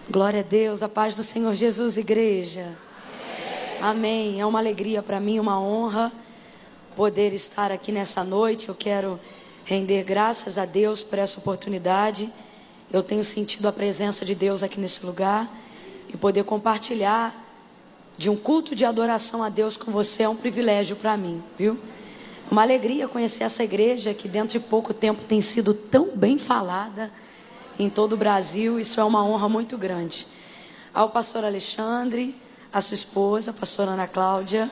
Glória a Deus, a paz do Senhor Jesus, igreja. Amém. É uma alegria para mim, uma honra poder estar aqui nessa noite. Eu quero render graças a Deus por essa oportunidade. Eu tenho sentido a presença de Deus aqui nesse lugar e poder compartilhar de um culto de adoração a Deus com você é um privilégio para mim, viu? Uma alegria conhecer essa igreja que dentro de pouco tempo tem sido tão bem falada em todo o Brasil. Isso é uma honra muito grande. Ao pastor Alexandre, a sua esposa, a pastora Ana Cláudia,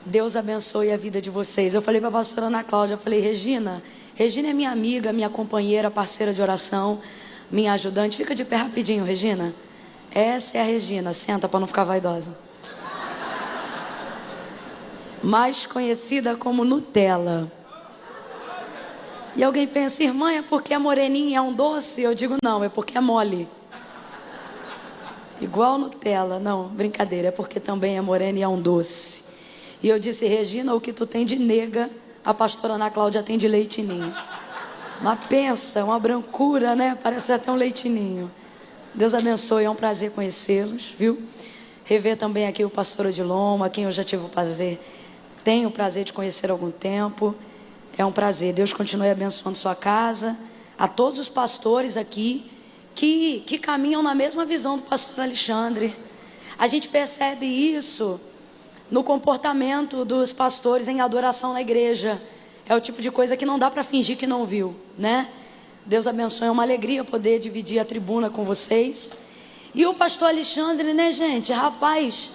Deus abençoe a vida de vocês. Eu falei para a pastora Ana Cláudia, eu falei, Regina é minha amiga, minha companheira, parceira de oração, minha ajudante. Fica de pé rapidinho, Regina. Essa é a Regina, senta para não ficar vaidosa. Mais conhecida como Nutella. E alguém pensa, irmã, é porque a moreninha é um doce? Eu digo, não, é porque é mole. Igual Nutella. Não, brincadeira, é porque também é morena e é um doce. E eu disse, Regina, o que tu tem de nega, a pastora Ana Cláudia tem de leitinho. Mas pensa, uma brancura, né? Parece até um leitinho. Deus abençoe, é um prazer conhecê-los, viu? Rever também aqui o pastor Odilon, a quem eu já tive o prazer, tenho o prazer de conhecer há algum tempo. É um prazer. Deus continue abençoando sua casa. A todos os pastores aqui que caminham na mesma visão do pastor Alexandre. A gente percebe isso no comportamento dos pastores em adoração na igreja. É o tipo de coisa que não dá para fingir que não viu, né? Deus abençoe, é uma alegria poder dividir a tribuna com vocês. E o pastor Alexandre, né, gente? Rapaz,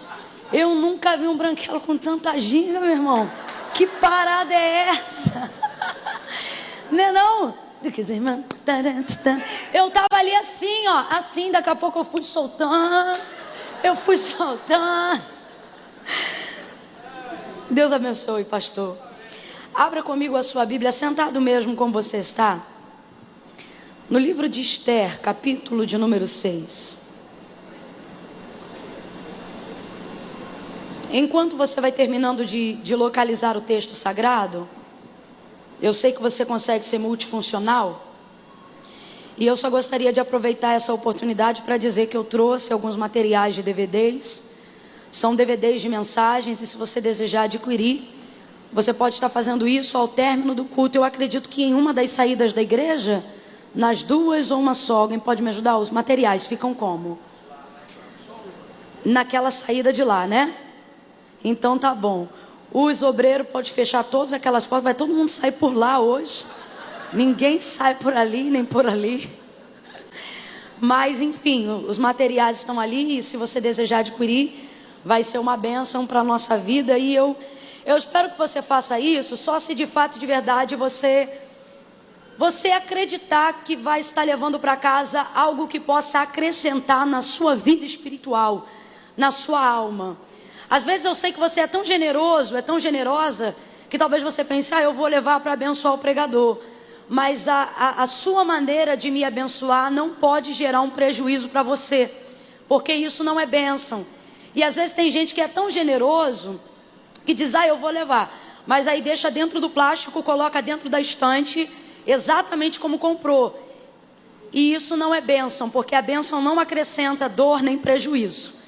eu nunca vi um branquelo com tanta ginga, meu irmão. Que parada é essa? Não é não? Eu tava ali assim, ó. Assim, daqui a pouco eu fui soltando. Deus abençoe, pastor. Abra comigo a sua Bíblia, sentado mesmo como você está. No livro de Esther, capítulo de número 6. Enquanto você vai terminando de localizar o texto sagrado, eu sei que você consegue ser multifuncional, e eu só gostaria de aproveitar essa oportunidade para dizer que eu trouxe alguns materiais de DVDs, são DVDs de mensagens, e se você desejar adquirir, você pode estar fazendo isso ao término do culto. Eu acredito que em uma das saídas da igreja, nas duas ou uma só, alguém pode me ajudar? Os materiais ficam como? Naquela saída de lá, né? Então tá bom. Os obreiros podem fechar todas aquelas portas, vai todo mundo sair por lá hoje. Ninguém sai por ali, nem por ali. Mas enfim, os materiais estão ali e se você desejar adquirir, vai ser uma bênção para a nossa vida. E eu espero que você faça isso só se de fato, de verdade, você acreditar que vai estar levando para casa algo que possa acrescentar na sua vida espiritual, na sua alma. Às vezes eu sei que você é tão generoso, é tão generosa, que talvez você pense, eu vou levar para abençoar o pregador. Mas a sua maneira de me abençoar não pode gerar um prejuízo para você, porque isso não é bênção. E às vezes tem gente que é tão generoso, que diz, eu vou levar. Mas aí deixa dentro do plástico, coloca dentro da estante, exatamente como comprou. E isso não é bênção, porque a bênção não acrescenta dor nem prejuízo.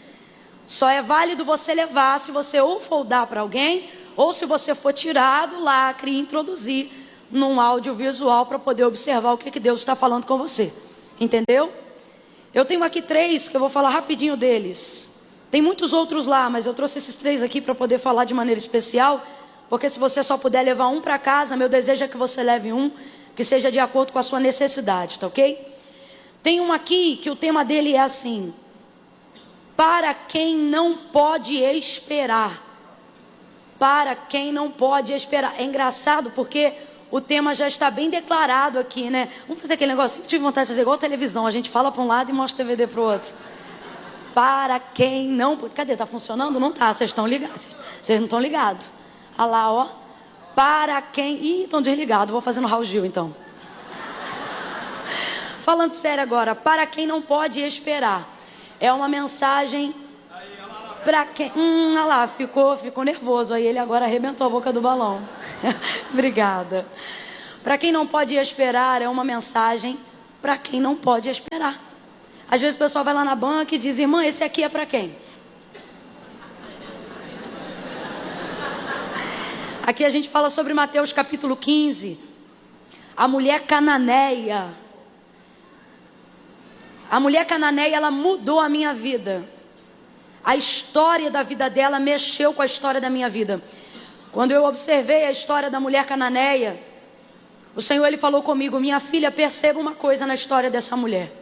Só é válido você levar se você ou for dar para alguém, ou se você for tirar do lacre e introduzir num audiovisual para poder observar o que Deus está falando com você. Entendeu? Eu tenho aqui 3 que eu vou falar rapidinho deles. Tem muitos outros lá, mas eu trouxe esses 3 aqui para poder falar de maneira especial, porque se você só puder levar um para casa, meu desejo é que você leve um, que seja de acordo com a sua necessidade, tá ok? Tem um aqui que o tema dele é assim: para quem não pode esperar. Para quem não pode esperar. É engraçado porque o tema já está bem declarado aqui, né? Vamos fazer aquele negócio. Eu tive vontade de fazer igual a televisão. A gente fala para um lado e mostra o DVD para o outro. Para quem não... Cadê? Está funcionando? Não está. Vocês estão ligados? Vocês não estão ligados. Olha lá, ó. Para quem... Ih, estão desligados. Vou fazer no Raul Gil, então. Falando sério agora. Para quem não pode esperar. É uma mensagem para quem... olha lá, ficou nervoso. Aí ele agora arrebentou a boca do balão. Obrigada. Para quem não pode esperar, é uma mensagem para quem não pode esperar. Às vezes o pessoal vai lá na banca e diz: irmã, esse aqui é para quem? Aqui a gente fala sobre Mateus capítulo 15. A mulher cananeia. A mulher cananeia, ela mudou a minha vida. A história da vida dela mexeu com a história da minha vida. Quando eu observei a história da mulher cananeia, o Senhor, Ele falou comigo: minha filha, perceba uma coisa na história dessa mulher.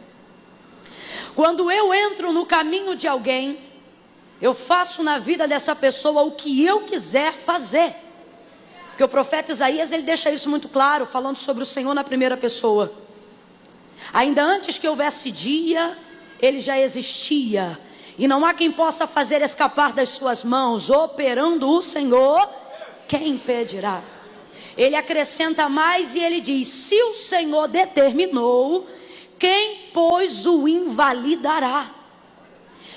Quando eu entro no caminho de alguém, eu faço na vida dessa pessoa o que eu quiser fazer. Porque o profeta Isaías, ele deixa isso muito claro, falando sobre o Senhor na primeira pessoa. Ainda antes que houvesse dia, Ele já existia. E não há quem possa fazer escapar das suas mãos. Operando o Senhor, quem impedirá? Ele acrescenta mais e ele diz: se o Senhor determinou, quem, pois, o invalidará?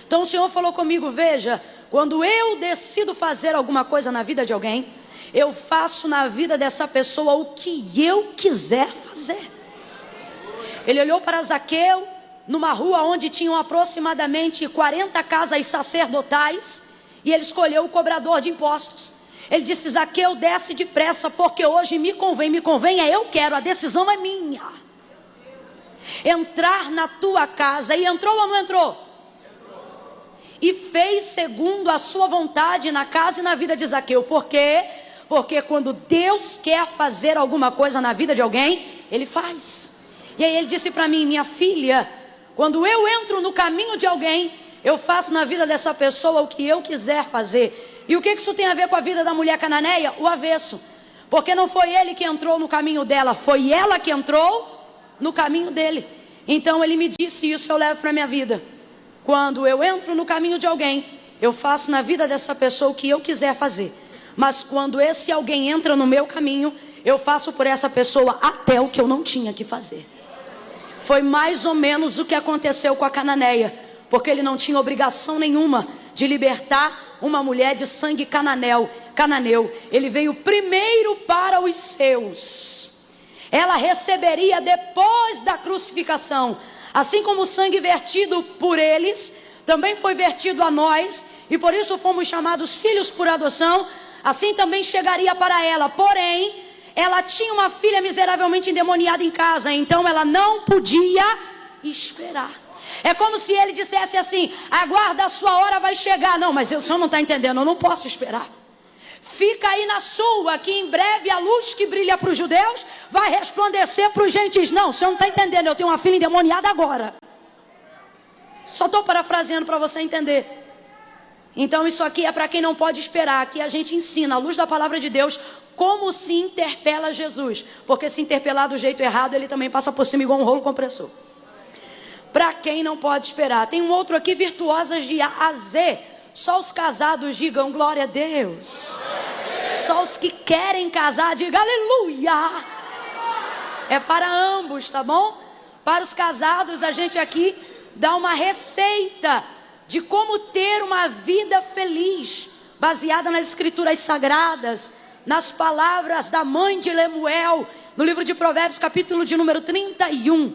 Então o Senhor falou comigo: veja, quando eu decido fazer alguma coisa na vida de alguém, eu faço na vida dessa pessoa o que eu quiser fazer. Ele olhou para Zaqueu, numa rua onde tinham aproximadamente 40 casas sacerdotais, e ele escolheu o cobrador de impostos. Ele disse: Zaqueu, desce depressa, porque hoje me convém é eu quero, a decisão é minha. Entrar na tua casa. E entrou ou não entrou? E fez segundo a sua vontade na casa e na vida de Zaqueu. Por quê? Porque quando Deus quer fazer alguma coisa na vida de alguém, Ele faz. E aí ele disse para mim: minha filha, quando eu entro no caminho de alguém, eu faço na vida dessa pessoa o que eu quiser fazer. E o que isso tem a ver com a vida da mulher cananeia? O avesso. Porque não foi ele que entrou no caminho dela, foi ela que entrou no caminho dele. Então ele me disse isso, eu levo para a minha vida. Quando eu entro no caminho de alguém, eu faço na vida dessa pessoa o que eu quiser fazer. Mas quando esse alguém entra no meu caminho, eu faço por essa pessoa até o que eu não tinha que fazer. Foi mais ou menos o que aconteceu com a cananeia, porque ele não tinha obrigação nenhuma de libertar uma mulher de sangue cananeu. Ele veio primeiro para os seus. Ela receberia depois da crucificação. Assim como o sangue vertido por eles, também foi vertido a nós, e por isso fomos chamados filhos por adoção, assim também chegaria para ela. Porém, ela tinha uma filha miseravelmente endemoniada em casa, então ela não podia esperar. É como se ele dissesse assim: aguarda, a sua hora vai chegar. Não, mas o senhor não está entendendo, eu não posso esperar. Fica aí na sua, que em breve a luz que brilha para os judeus vai resplandecer para os gentios. Não, o senhor não está entendendo, eu tenho uma filha endemoniada agora. Só estou parafraseando para você entender. Então isso aqui é para quem não pode esperar. Aqui a gente ensina, à luz da palavra de Deus, como se interpela Jesus. Porque se interpelar do jeito errado, ele também passa por cima igual um rolo compressor. Para quem não pode esperar. Tem um outro aqui: virtuosas de A a Z. Só os casados digam glória a Deus. Só os que querem casar digam aleluia. É para ambos, tá bom? Para os casados, a gente aqui dá uma receita de como ter uma vida feliz, baseada nas escrituras sagradas, nas palavras da mãe de Lemuel, no livro de Provérbios, capítulo de número 31.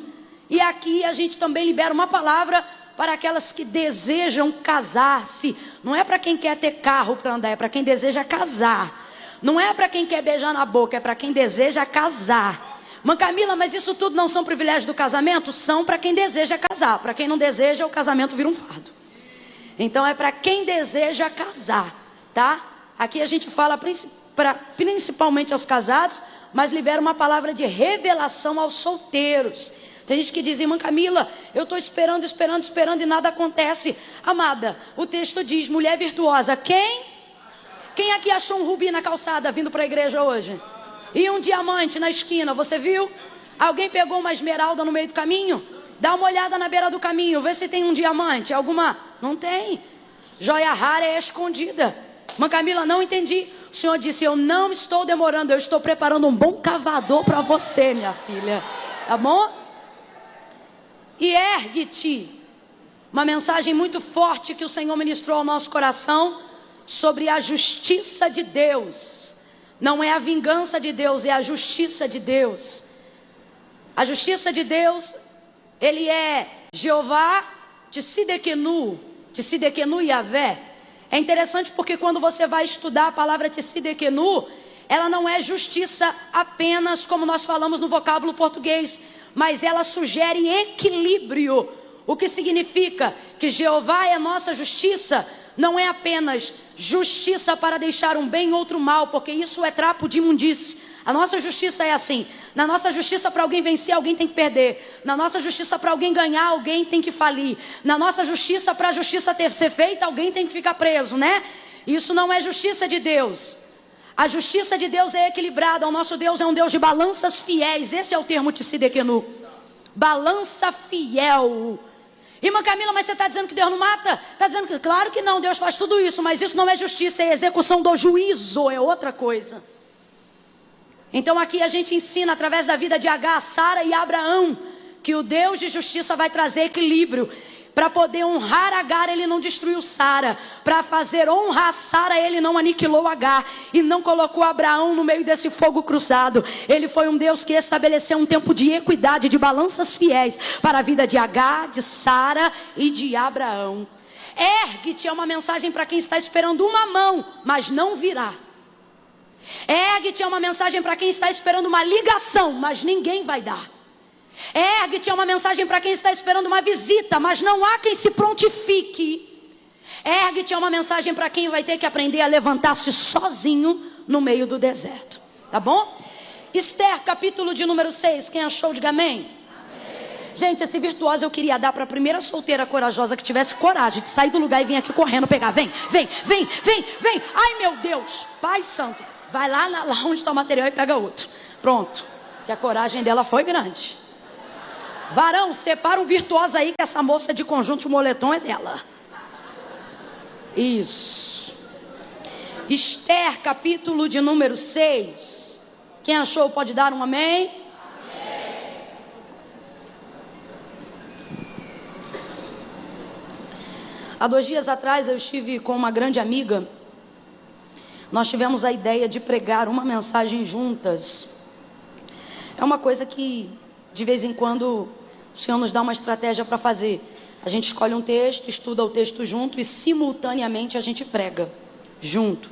E aqui a gente também libera uma palavra para aquelas que desejam casar-se. Não é para quem quer ter carro para andar, é para quem deseja casar. Não é para quem quer beijar na boca, é para quem deseja casar. Mãe Camila, mas isso tudo não são privilégios do casamento? São para quem deseja casar. Para quem não deseja, o casamento vira um fardo. Então é para quem deseja casar, tá? Aqui a gente fala principalmente aos casados, mas libera uma palavra de revelação aos solteiros. Tem gente que diz: irmã Camila, eu estou esperando e nada acontece. Amada, o texto diz: mulher virtuosa. Quem aqui achou um rubi na calçada vindo para a igreja hoje? E um diamante na esquina, você viu? Alguém pegou uma esmeralda no meio do caminho? Dá uma olhada na beira do caminho, vê se tem um diamante, alguma? Não tem. Joia rara é escondida. Irmã Camila, não entendi. O Senhor disse: eu não estou demorando, eu estou preparando um bom cavador para você, minha filha. Tá bom? E ergue-te. Uma mensagem muito forte que o Senhor ministrou ao nosso coração sobre a justiça de Deus. Não é a vingança de Deus, é a justiça de Deus. A justiça de Deus, ele é Jeová Tsidekenu Yahvé. É interessante porque quando você vai estudar a palavra Tsidekenu, ela não é justiça apenas como nós falamos no vocábulo português, mas ela sugere equilíbrio, o que significa que Jeová é nossa justiça. Não é apenas justiça para deixar um bem e outro mal, porque isso é trapo de imundície. A nossa justiça é assim. Na nossa justiça, para alguém vencer, alguém tem que perder. Na nossa justiça, para alguém ganhar, alguém tem que falir. Na nossa justiça, para a justiça ser feita, alguém tem que ficar preso, né? Isso não é justiça de Deus. A justiça de Deus é equilibrada. O nosso Deus é um Deus de balanças fiéis. Esse é o termo Tsidekenu. Balança fiel. Irmã Camila, mas você está dizendo que Deus não mata? Está dizendo que, claro que não, Deus faz tudo isso, mas isso não é justiça, é execução do juízo, é outra coisa. Então aqui a gente ensina através da vida de Agar, Sara e Abraão, que o Deus de justiça vai trazer equilíbrio. Para poder honrar Agar, ele não destruiu Sara. Para fazer honrar Sara, ele não aniquilou Agar. E não colocou Abraão no meio desse fogo cruzado. Ele foi um Deus que estabeleceu um tempo de equidade, de balanças fiéis para a vida de Agar, de Sara e de Abraão. Ergue-te é uma mensagem para quem está esperando uma mão, mas não virá. Ergue-te é uma mensagem para quem está esperando uma ligação, mas ninguém vai dar. Ergue-te é uma mensagem para quem está esperando uma visita, mas não há quem se prontifique. Ergue-te é uma mensagem para quem vai ter que aprender a levantar-se sozinho no meio do deserto. Tá bom? Esther, capítulo de número 6. Quem achou, diga amém. Gente, esse virtuoso eu queria dar para a primeira solteira corajosa que tivesse coragem de sair do lugar e vir aqui correndo pegar. Vem. Ai, meu Deus. Pai santo. Vai lá onde está o material e pega outro. Pronto. Que a coragem dela foi grande. Varão, separa um virtuoso aí, que essa moça de conjunto de moletom é dela. Isso. Esther, capítulo de número 6. Quem achou pode dar um amém? Amém. Há 2 dias atrás eu estive com uma grande amiga. Nós tivemos a ideia de pregar uma mensagem juntas. É uma coisa que de vez em quando o Senhor nos dá uma estratégia para fazer. A gente escolhe um texto, estuda o texto junto e simultaneamente a gente prega junto.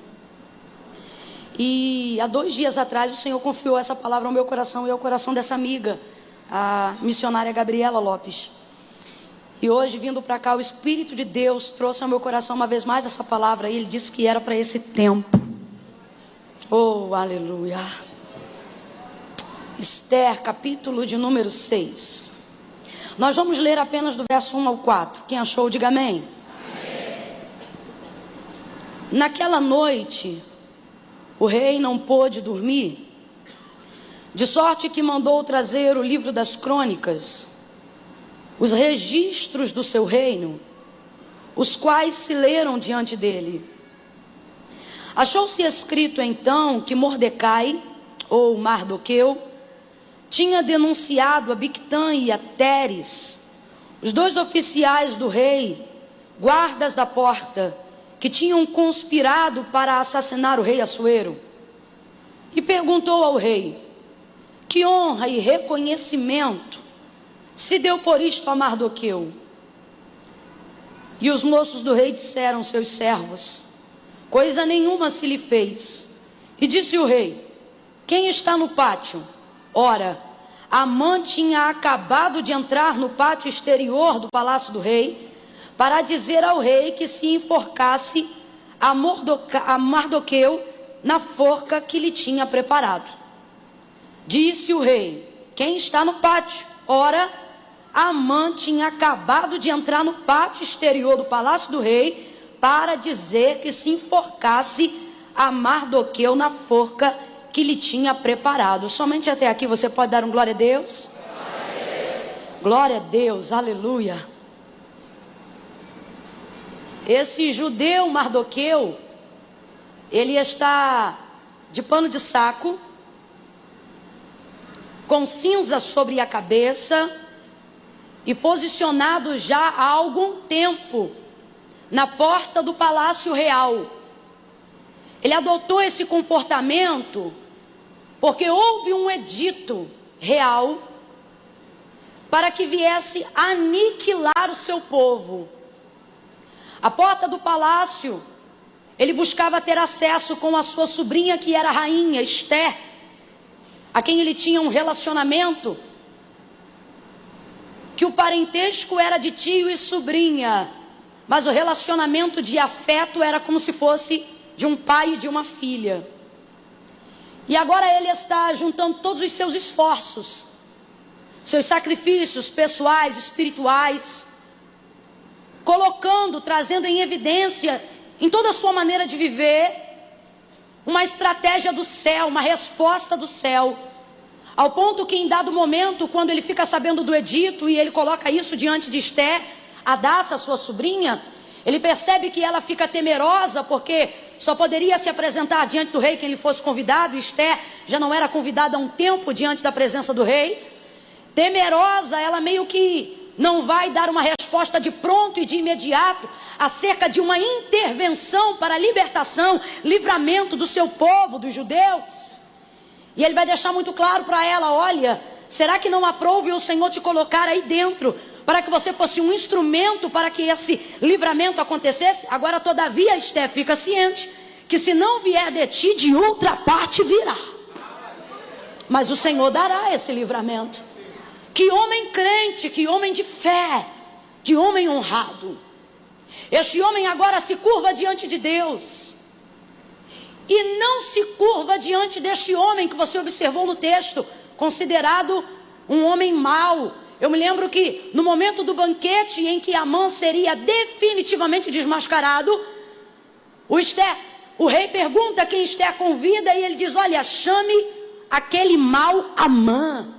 E há 2 dias atrás o Senhor confiou essa palavra ao meu coração e ao coração dessa amiga, a missionária Gabriela Lopes. E hoje, vindo para cá, o Espírito de Deus trouxe ao meu coração uma vez mais essa palavra. E Ele disse que era para esse tempo. Oh, aleluia. Esther, capítulo de número 6. Nós vamos ler apenas do verso 1 ao 4. Quem achou, diga amém. Amém. Naquela noite, o rei não pôde dormir, de sorte que mandou trazer o livro das crônicas, os registros do seu reino, os quais se leram diante dele. Achou-se escrito então que Mordecai, ou Mardoqueu, tinha denunciado a Bigtã e a Teres, os 2 oficiais do rei, guardas da porta, que tinham conspirado para assassinar o rei Assuero. E perguntou ao rei: que honra e reconhecimento se deu por isto a Mardoqueu? E os moços do rei disseram aos seus servos: coisa nenhuma se lhe fez. E disse o rei: quem está no pátio? Ora, Amã tinha acabado de entrar no pátio exterior do palácio do rei para dizer ao rei que se enforcasse a Mardoqueu na forca que lhe tinha preparado. Disse o rei: quem está no pátio? Ora, Amã tinha acabado de entrar no pátio exterior do palácio do rei para dizer que se enforcasse a Mardoqueu na forca que lhe tinha preparado. Somente até aqui você pode dar um glória a Deus? Glória a Deus, glória a Deus, aleluia. Esse judeu Mardoqueu, ele está de pano de saco, com cinza sobre a cabeça e posicionado já há algum tempo na porta do palácio real. Ele adotou esse comportamento porque houve um edito real para que viesse aniquilar o seu povo. À porta do palácio, ele buscava ter acesso com a sua sobrinha, que era a rainha Esther, a quem ele tinha um relacionamento, que o parentesco era de tio e sobrinha, mas o relacionamento de afeto era como se fosse de um pai e de uma filha. E agora ele está juntando todos os seus esforços, seus sacrifícios pessoais, espirituais, colocando, trazendo em evidência, em toda a sua maneira de viver, uma estratégia do céu, uma resposta do céu, ao ponto que em dado momento, quando ele fica sabendo do edito e ele coloca isso diante de Esther, Hadassa, sua sobrinha, ele percebe que ela fica temerosa, porque só poderia se apresentar diante do rei quem ele fosse convidado. Esther já não era convidada há um tempo diante da presença do rei. Temerosa, ela meio que não vai dar uma resposta de pronto e de imediato acerca de uma intervenção para a libertação, livramento do seu povo, dos judeus. E ele vai deixar muito claro para ela: olha, será que não aprouve o Senhor te colocar aí dentro, para que você fosse um instrumento para que esse livramento acontecesse? Agora, todavia, Esther, fica ciente que se não vier de ti, de outra parte virá. Mas o Senhor dará esse livramento. Que homem crente, que homem de fé, que homem honrado. Este homem agora se curva diante de Deus. E não se curva diante deste homem que você observou no texto, considerado um homem mau. Eu me lembro que no momento do banquete em que Amã seria definitivamente desmascarado, o rei pergunta quem Esther convida e ele diz: olha, chame aquele mau Amã.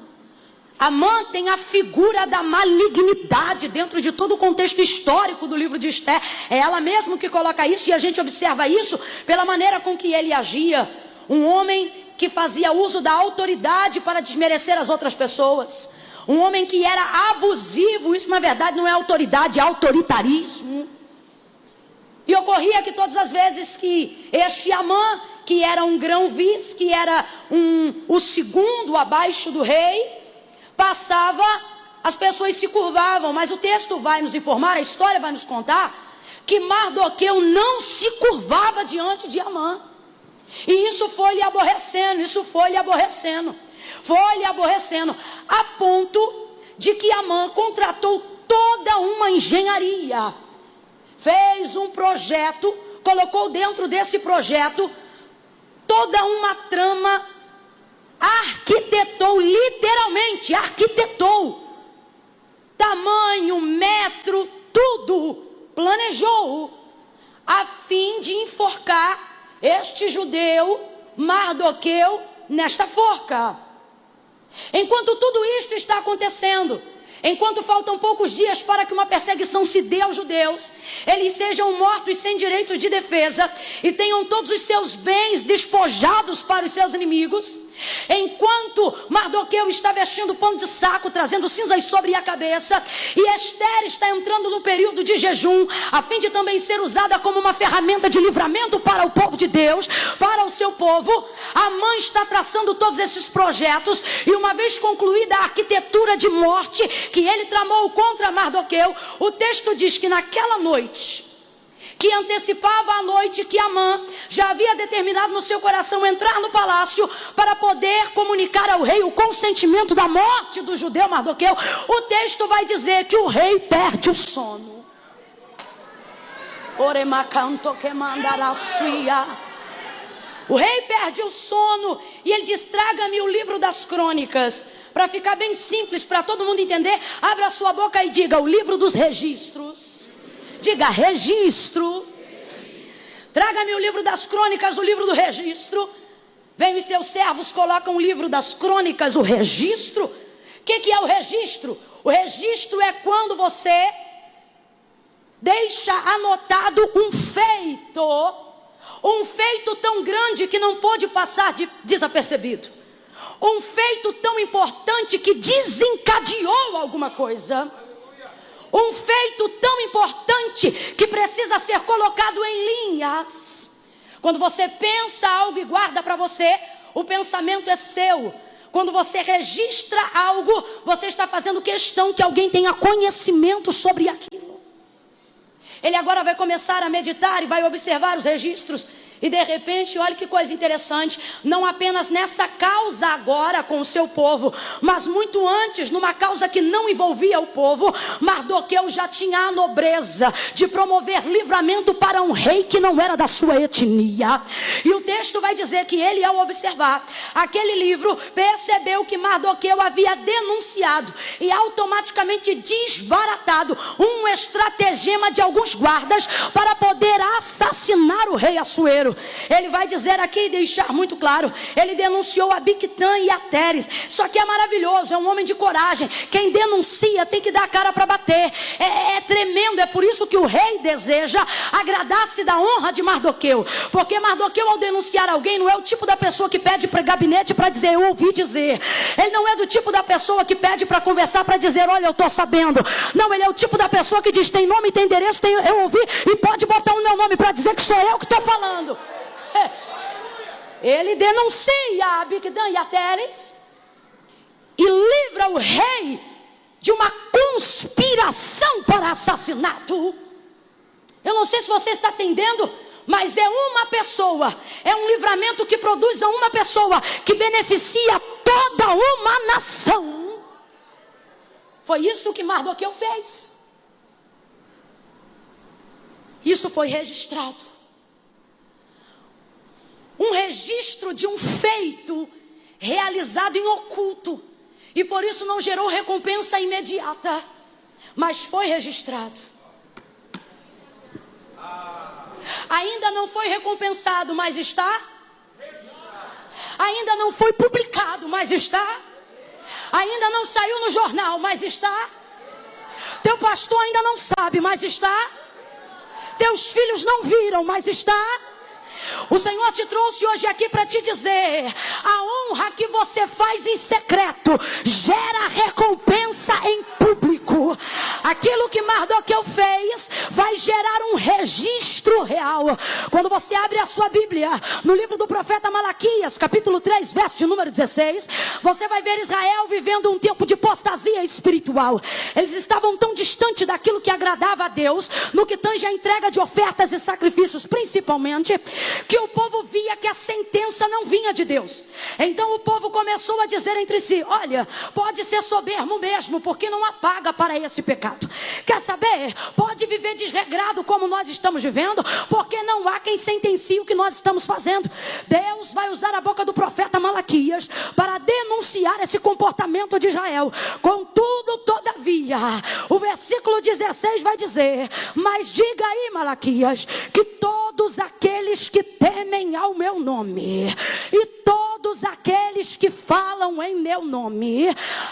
Amã tem a figura da malignidade dentro de todo o contexto histórico do livro de Esther. É ela mesma que coloca isso, e a gente observa isso pela maneira com que ele agia. Um homem que fazia uso da autoridade para desmerecer as outras pessoas. Um homem que era abusivo. Isso na verdade não é autoridade, é autoritarismo. E ocorria que todas as vezes que este Amã, que era um grão-vice, que era o segundo abaixo do rei, passava, as pessoas se curvavam. Mas o texto vai nos informar, a história vai nos contar, que Mardoqueu não se curvava diante de Amã. E isso foi lhe aborrecendo, foi lhe aborrecendo, a ponto de que Amã contratou toda uma engenharia, fez um projeto, colocou dentro desse projeto toda uma trama, arquitetou, literalmente arquitetou, tamanho, metro, tudo, planejou, a fim de enforcar este judeu, Mardoqueu, nesta forca. Enquanto tudo isto está acontecendo, enquanto faltam poucos dias para que uma perseguição se dê aos judeus, eles sejam mortos sem direito de defesa e tenham todos os seus bens despojados para os seus inimigos, enquanto Mardoqueu está vestindo pano de saco, trazendo cinzas sobre a cabeça, e Esther está entrando no período de jejum, a fim de também ser usada como uma ferramenta de livramento para o povo de Deus, para o seu povo, Amã está traçando todos esses projetos, e uma vez concluída a arquitetura de morte que ele tramou contra Mardoqueu, o texto diz que naquela noite, que antecipava a noite que Amã já havia determinado no seu coração entrar no palácio para poder comunicar ao rei o consentimento da morte do judeu Mardoqueu, o texto vai dizer que o rei perde o sono. O rei perde o sono e ele diz: traga-me o livro das crônicas. Para ficar bem simples, para todo mundo entender, abra a sua boca e diga: o livro dos registros. Diga: registro. Traga-me o livro das crônicas, o livro do registro. Vem os seus servos, colocam o livro das crônicas, o registro. O que é o registro? O registro é quando você deixa anotado um feito tão grande que não pôde passar desapercebido. Um feito tão importante que desencadeou alguma coisa. Um feito tão importante que precisa ser colocado em linhas. Quando você pensa algo e guarda para você, o pensamento é seu. Quando você registra algo, você está fazendo questão que alguém tenha conhecimento sobre aquilo. Ele agora vai começar a meditar e vai observar os registros. E de repente, olha que coisa interessante, não apenas nessa causa agora com o seu povo, mas muito antes, numa causa que não envolvia o povo, Mardoqueu já tinha a nobreza de promover livramento para um rei que não era da sua etnia. E o texto vai dizer que ele, ao observar aquele livro, percebeu que Mardoqueu havia denunciado e automaticamente desbaratado um estratagema de alguns guardas para poder assassinar o rei Assuero. Ele vai dizer aqui e deixar muito claro, ele denunciou a Bigtã e a Teres. Só que é maravilhoso, é um homem de coragem. Quem denuncia tem que dar a cara para bater. É tremendo, é por isso que o rei deseja agradar-se da honra de Mardoqueu. Porque Mardoqueu, ao denunciar alguém, não é o tipo da pessoa que pede para gabinete para dizer, eu ouvi dizer. Ele não é do tipo da pessoa que pede para conversar para dizer, olha, eu estou sabendo. Não, ele é o tipo da pessoa que diz, tem nome, tem endereço, eu ouvi, e pode botar o meu nome para dizer que sou eu que estou falando. Ele denuncia a Bigtã e a Teres e livra o rei de uma conspiração para assassinato. Eu não sei se você está entendendo, mas é uma pessoa, é um livramento que produz a uma pessoa, que beneficia toda uma nação. Foi isso que Mardoqueu fez. Isso foi registrado. Um registro de um feito realizado em oculto. E por isso não gerou recompensa imediata. Mas foi registrado. Ainda não foi recompensado, mas está. Ainda não foi publicado, mas está. Ainda não saiu no jornal, mas está. Teu pastor ainda não sabe, mas está. Teus filhos não viram, mas está. O Senhor te trouxe hoje aqui para te dizer, a honra que você faz em secreto gera recompensa em público. Aquilo que Mardoqueu fez vai gerar um registro real. Quando você abre a sua Bíblia, no livro do profeta Malaquias, capítulo 3, verso de número 16, você vai ver Israel vivendo um tempo de apostasia espiritual. Eles estavam tão distantes daquilo que agradava a Deus, no que tange a entrega de ofertas e sacrifícios principalmente, que o povo via que a sentença não vinha de Deus. Então o povo começou a dizer entre si, olha, pode ser soberbo mesmo, porque não há paga para esse pecado. Quer saber? Pode viver desregrado como nós estamos vivendo, porque não há quem sentencie o que nós estamos fazendo. Deus vai usar a boca do profeta Malaquias para denunciar esse comportamento de Israel. Contudo, todavia, o versículo 16 vai dizer, mas diga aí, Malaquias, que todos aqueles que temem ao meu nome e todos aqueles que falam em meu nome,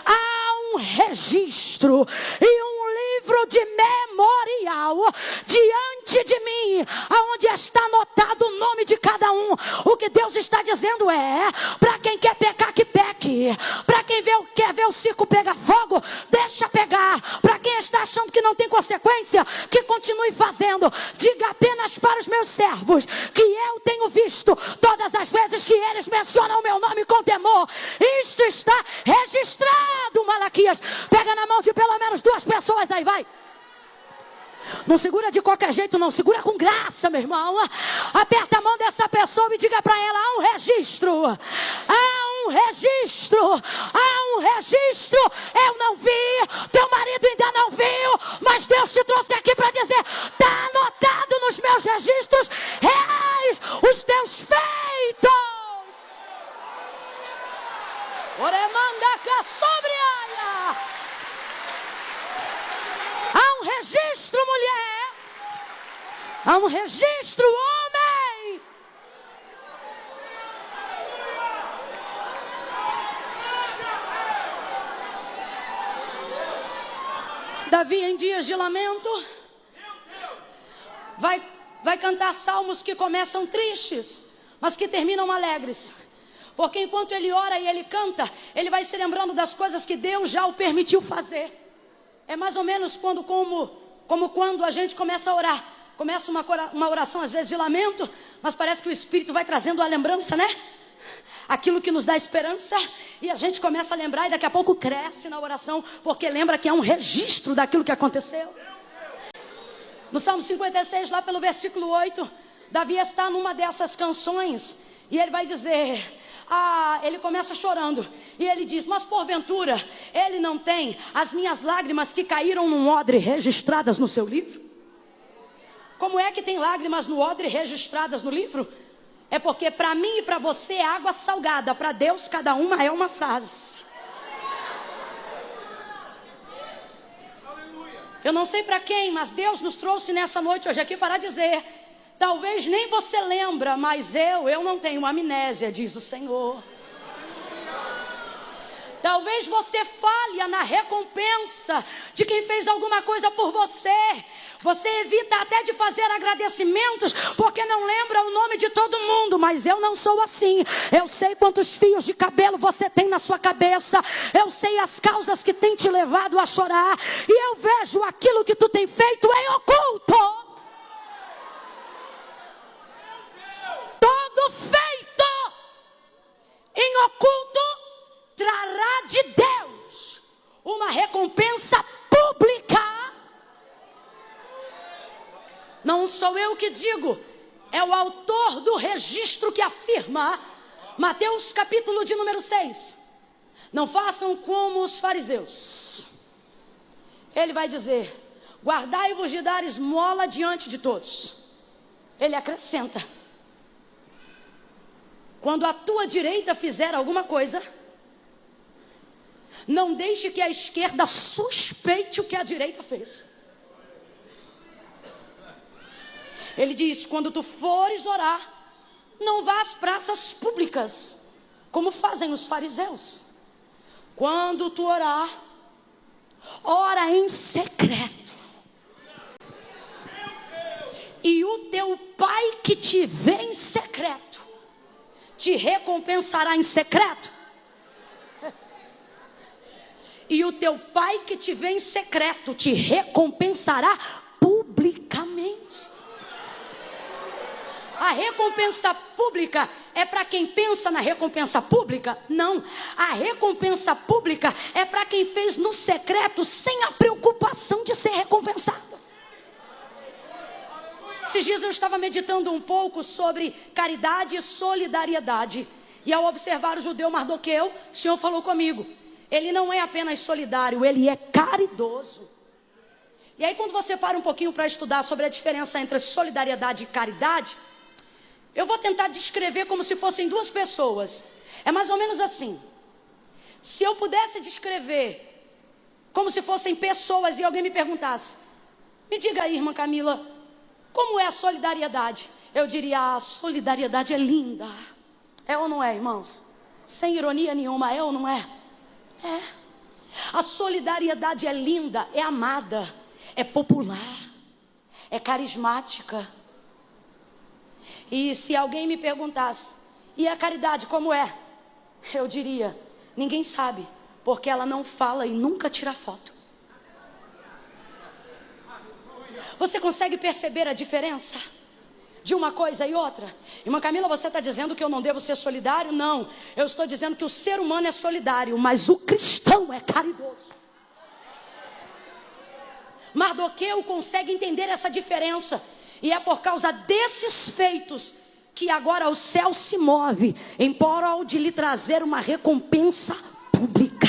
há um registro e um livro de memorial diante de mim, aonde está anotado o nome de cada um. O que Deus está dizendo é, para quem quer pecar, que peque. Para quem quer ver o circo pegar fogo, deixa pegar. Para quem está achando que não tem consequência, que continue fazendo. Diga apenas para os meus servos que eu tenho visto todas as vezes que eles mencionam o meu nome com temor. Isto está registrado, Malaquias. Pega na mão de pelo menos 2 pessoas aí, vai. Não segura de qualquer jeito, não. Segura com graça, meu irmão. Aperta a mão dessa pessoa e diga para ela, há um registro. Há um registro. Há um registro. Eu não vi. Teu marido ainda não viu. Mas Deus te trouxe aqui para dizer, está anotado nos meus registros reais os teus feitos. Oremandaca sobre ela. Há um registro, mulher. Há um registro, homem. Davi, em dias de lamento, vai cantar salmos que começam tristes, mas que terminam alegres. Porque enquanto ele ora e ele canta, ele vai se lembrando das coisas que Deus já o permitiu fazer. É mais ou menos como quando a gente começa a orar. Começa uma oração às vezes de lamento, mas parece que o Espírito vai trazendo a lembrança, né? aquilo que nos dá esperança, e a gente começa a lembrar e daqui a pouco cresce na oração, porque lembra que é um registro daquilo que aconteceu. No Salmo 56, lá pelo versículo 8, Davi está numa dessas canções e ele vai dizer... ele começa chorando e ele diz: mas porventura ele não tem as minhas lágrimas que caíram num odre registradas no seu livro? Como é que tem lágrimas no odre registradas no livro? É porque para mim e para você é água salgada, para Deus cada uma é uma frase. Eu não sei para quem, mas Deus nos trouxe nessa noite hoje aqui para dizer: talvez nem você lembra, mas eu não tenho amnésia, diz o Senhor. Talvez você falha na recompensa de quem fez alguma coisa por você. Você evita até de fazer agradecimentos porque não lembra o nome de todo mundo. Mas eu não sou assim. Eu sei quantos fios de cabelo você tem na sua cabeça. Eu sei as causas que tem te levado a chorar. E eu vejo aquilo que tu tem feito em oculto. Todo feito em oculto trará de Deus uma recompensa pública. Não sou eu que digo, é o autor do registro que afirma, Mateus capítulo de número 6. Não façam como os fariseus. Ele vai dizer: guardai-vos de dar esmola diante de todos. Ele acrescenta: quando a tua direita fizer alguma coisa, não deixe que a esquerda suspeite o que a direita fez. Ele diz: quando tu fores orar, não vá às praças públicas, como fazem os fariseus. Quando tu orar, ora em secreto. E o teu pai que te vê em secreto, te recompensará em secreto. E o teu pai que te vê em secreto, te recompensará publicamente. A recompensa pública é para quem pensa na recompensa pública? Não. A recompensa pública é para quem fez no secreto sem a preocupação de ser recompensado. Esses dias eu estava meditando um pouco sobre caridade e solidariedade. E ao observar o judeu Mardoqueu, o Senhor falou comigo: ele não é apenas solidário, ele é caridoso. E aí quando você para um pouquinho para estudar sobre a diferença entre solidariedade e caridade, eu vou tentar descrever como se fossem duas pessoas. É mais ou menos assim. Se eu pudesse descrever como se fossem pessoas e alguém me perguntasse: me diga aí, irmã Camila, como é a solidariedade? Eu diria: a solidariedade é linda. É ou não é, irmãos? Sem ironia nenhuma, é ou não é? É. A solidariedade é linda, é amada, é popular, é carismática. E se alguém me perguntasse: e a caridade como é? Eu diria: ninguém sabe, porque ela não fala e nunca tira foto. Você consegue perceber a diferença de uma coisa e outra? Irmã Camila, você está dizendo que eu não devo ser solidário? Não, eu estou dizendo que o ser humano é solidário, mas o cristão é caridoso. Mardoqueu consegue entender essa diferença. E é por causa desses feitos que agora o céu se move em prol de lhe trazer uma recompensa pública.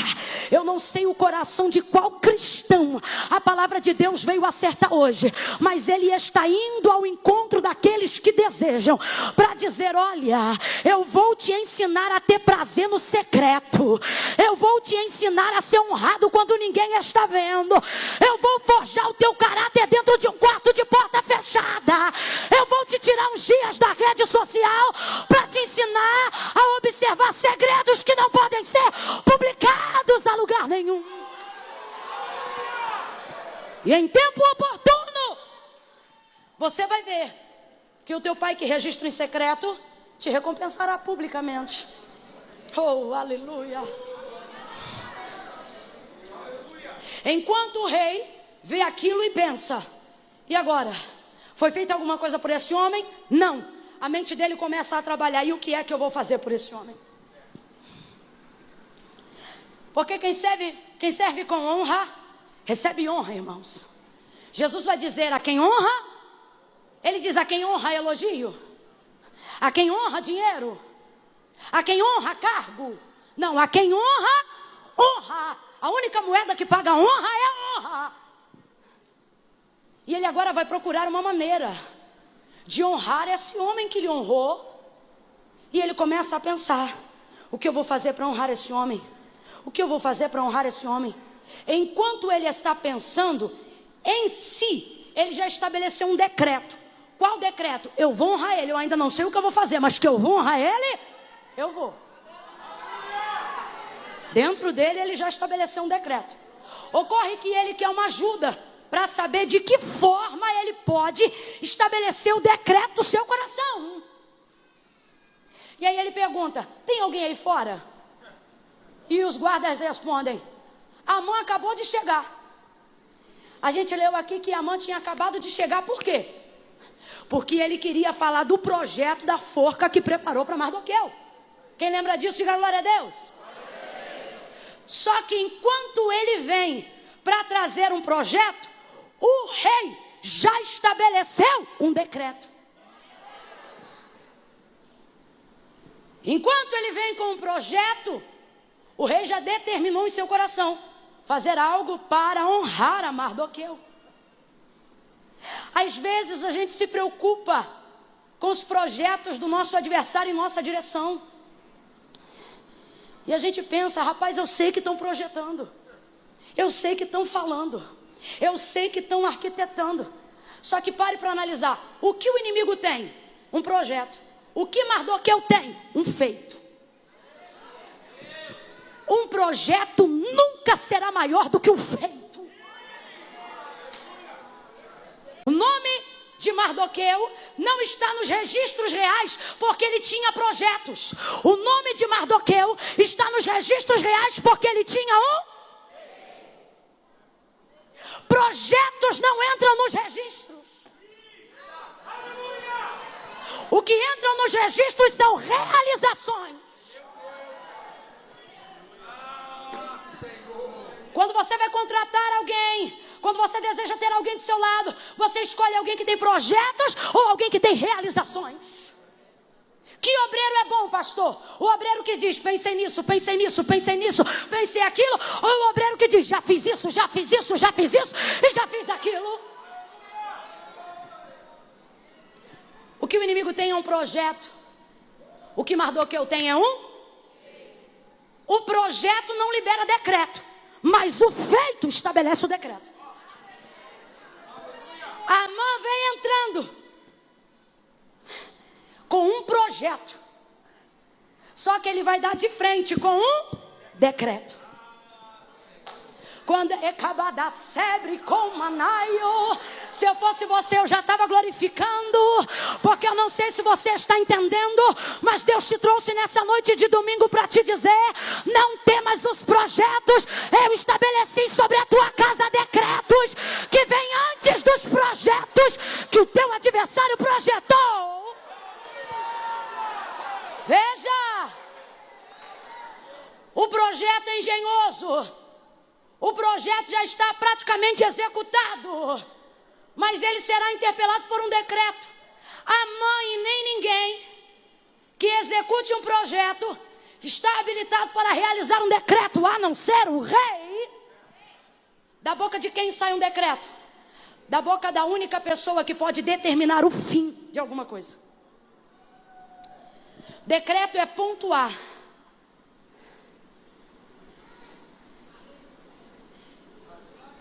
Eu não sei o coração de qual cristão a palavra de Deus veio acertar hoje, mas ele está indo ao encontro daqueles que desejam, para dizer: olha, eu vou te ensinar a ter prazer no secreto, eu vou te ensinar a ser honrado quando ninguém está vendo, eu vou forjar o teu caráter dentro de um quarto de porta fechada, eu vou te tirar uns dias da rede social para te ensinar a observar segredos que não podem ser publicados a lugar nenhum. E em tempo oportuno, você vai ver que o teu pai que registra em secreto te recompensará publicamente. Oh, aleluia. Enquanto o rei vê aquilo e pensa: e agora? Foi feita alguma coisa por esse homem? Não. a mente dele começa a trabalhar. E o que é que eu vou fazer por esse homem? Porque quem serve com honra, recebe honra, irmãos. Jesus vai dizer a quem honra, ele diz a quem honra elogio, a quem honra dinheiro, a quem honra cargo. Não, a quem honra, honra. A única moeda que paga honra é honra. E ele agora vai procurar uma maneira de honrar esse homem que lhe honrou. E ele começa a pensar: o que eu vou fazer para honrar esse homem? O que eu vou fazer para honrar esse homem? Enquanto ele está pensando em si, ele já estabeleceu um decreto. Qual decreto? Eu vou honrar ele. Eu ainda não sei o que eu vou fazer, mas que eu vou honrar ele, eu vou. Dentro dele ele já estabeleceu um decreto. Ocorre que ele quer uma ajuda para saber de que forma ele pode estabelecer o decreto do seu coração. E aí ele pergunta: tem alguém aí fora? E os guardas respondem: Amã acabou de chegar. A gente leu aqui que Amã tinha acabado de chegar, por quê? Porque ele queria falar do projeto da forca que preparou para Mardoqueu. Quem lembra disso, diga glória a Deus. Só que enquanto ele vem para trazer um projeto, o rei já estabeleceu um decreto. Enquanto ele vem com um projeto, o rei já determinou em seu coração fazer algo para honrar a Mardoqueu. Às vezes a gente se preocupa com os projetos do nosso adversário em nossa direção. E a gente pensa: rapaz, eu sei que estão projetando, eu sei que estão falando, eu sei que estão arquitetando. Só que pare para analisar: o que o inimigo tem? Um projeto. O que Mardoqueu tem? Um feito. Um projeto nunca será maior do que o feito. O nome de Mardoqueu não está nos registros reais porque ele tinha projetos. O nome de Mardoqueu está nos registros reais porque ele tinha projetos não entram nos registros. O que entram nos registros são realizações. Quando você vai contratar alguém, quando você deseja ter alguém do seu lado, você escolhe alguém que tem projetos ou alguém que tem realizações. Que obreiro é bom, pastor? O obreiro que diz: pensei nisso, pensei nisso, pensei nisso, pensei aquilo. Ou o obreiro que diz: já fiz isso, já fiz isso, já fiz isso e já fiz aquilo. O que o inimigo tem é um projeto. O que Mardoqueu tem é O projeto não libera decreto, mas o feito estabelece o decreto. Amã vem entrando com um projeto, só que ele vai dar de frente com um decreto. Quando Ecabada sebre com Manaio, se eu fosse você eu já estava glorificando, porque eu não sei se você está entendendo, mas Deus te trouxe nessa noite de domingo para te dizer: não temas os projetos, eu estabeleci sobre a tua casa decretos que vêm antes dos projetos que o teu adversário projetou. Veja, o projeto é engenhoso. O projeto já está praticamente executado, mas ele será interpelado por um decreto. Amã e nem ninguém que execute um projeto está habilitado para realizar um decreto, a não ser o rei. Da boca de quem sai um decreto? Da boca da única pessoa que pode determinar o fim de alguma coisa. Decreto é pontuar.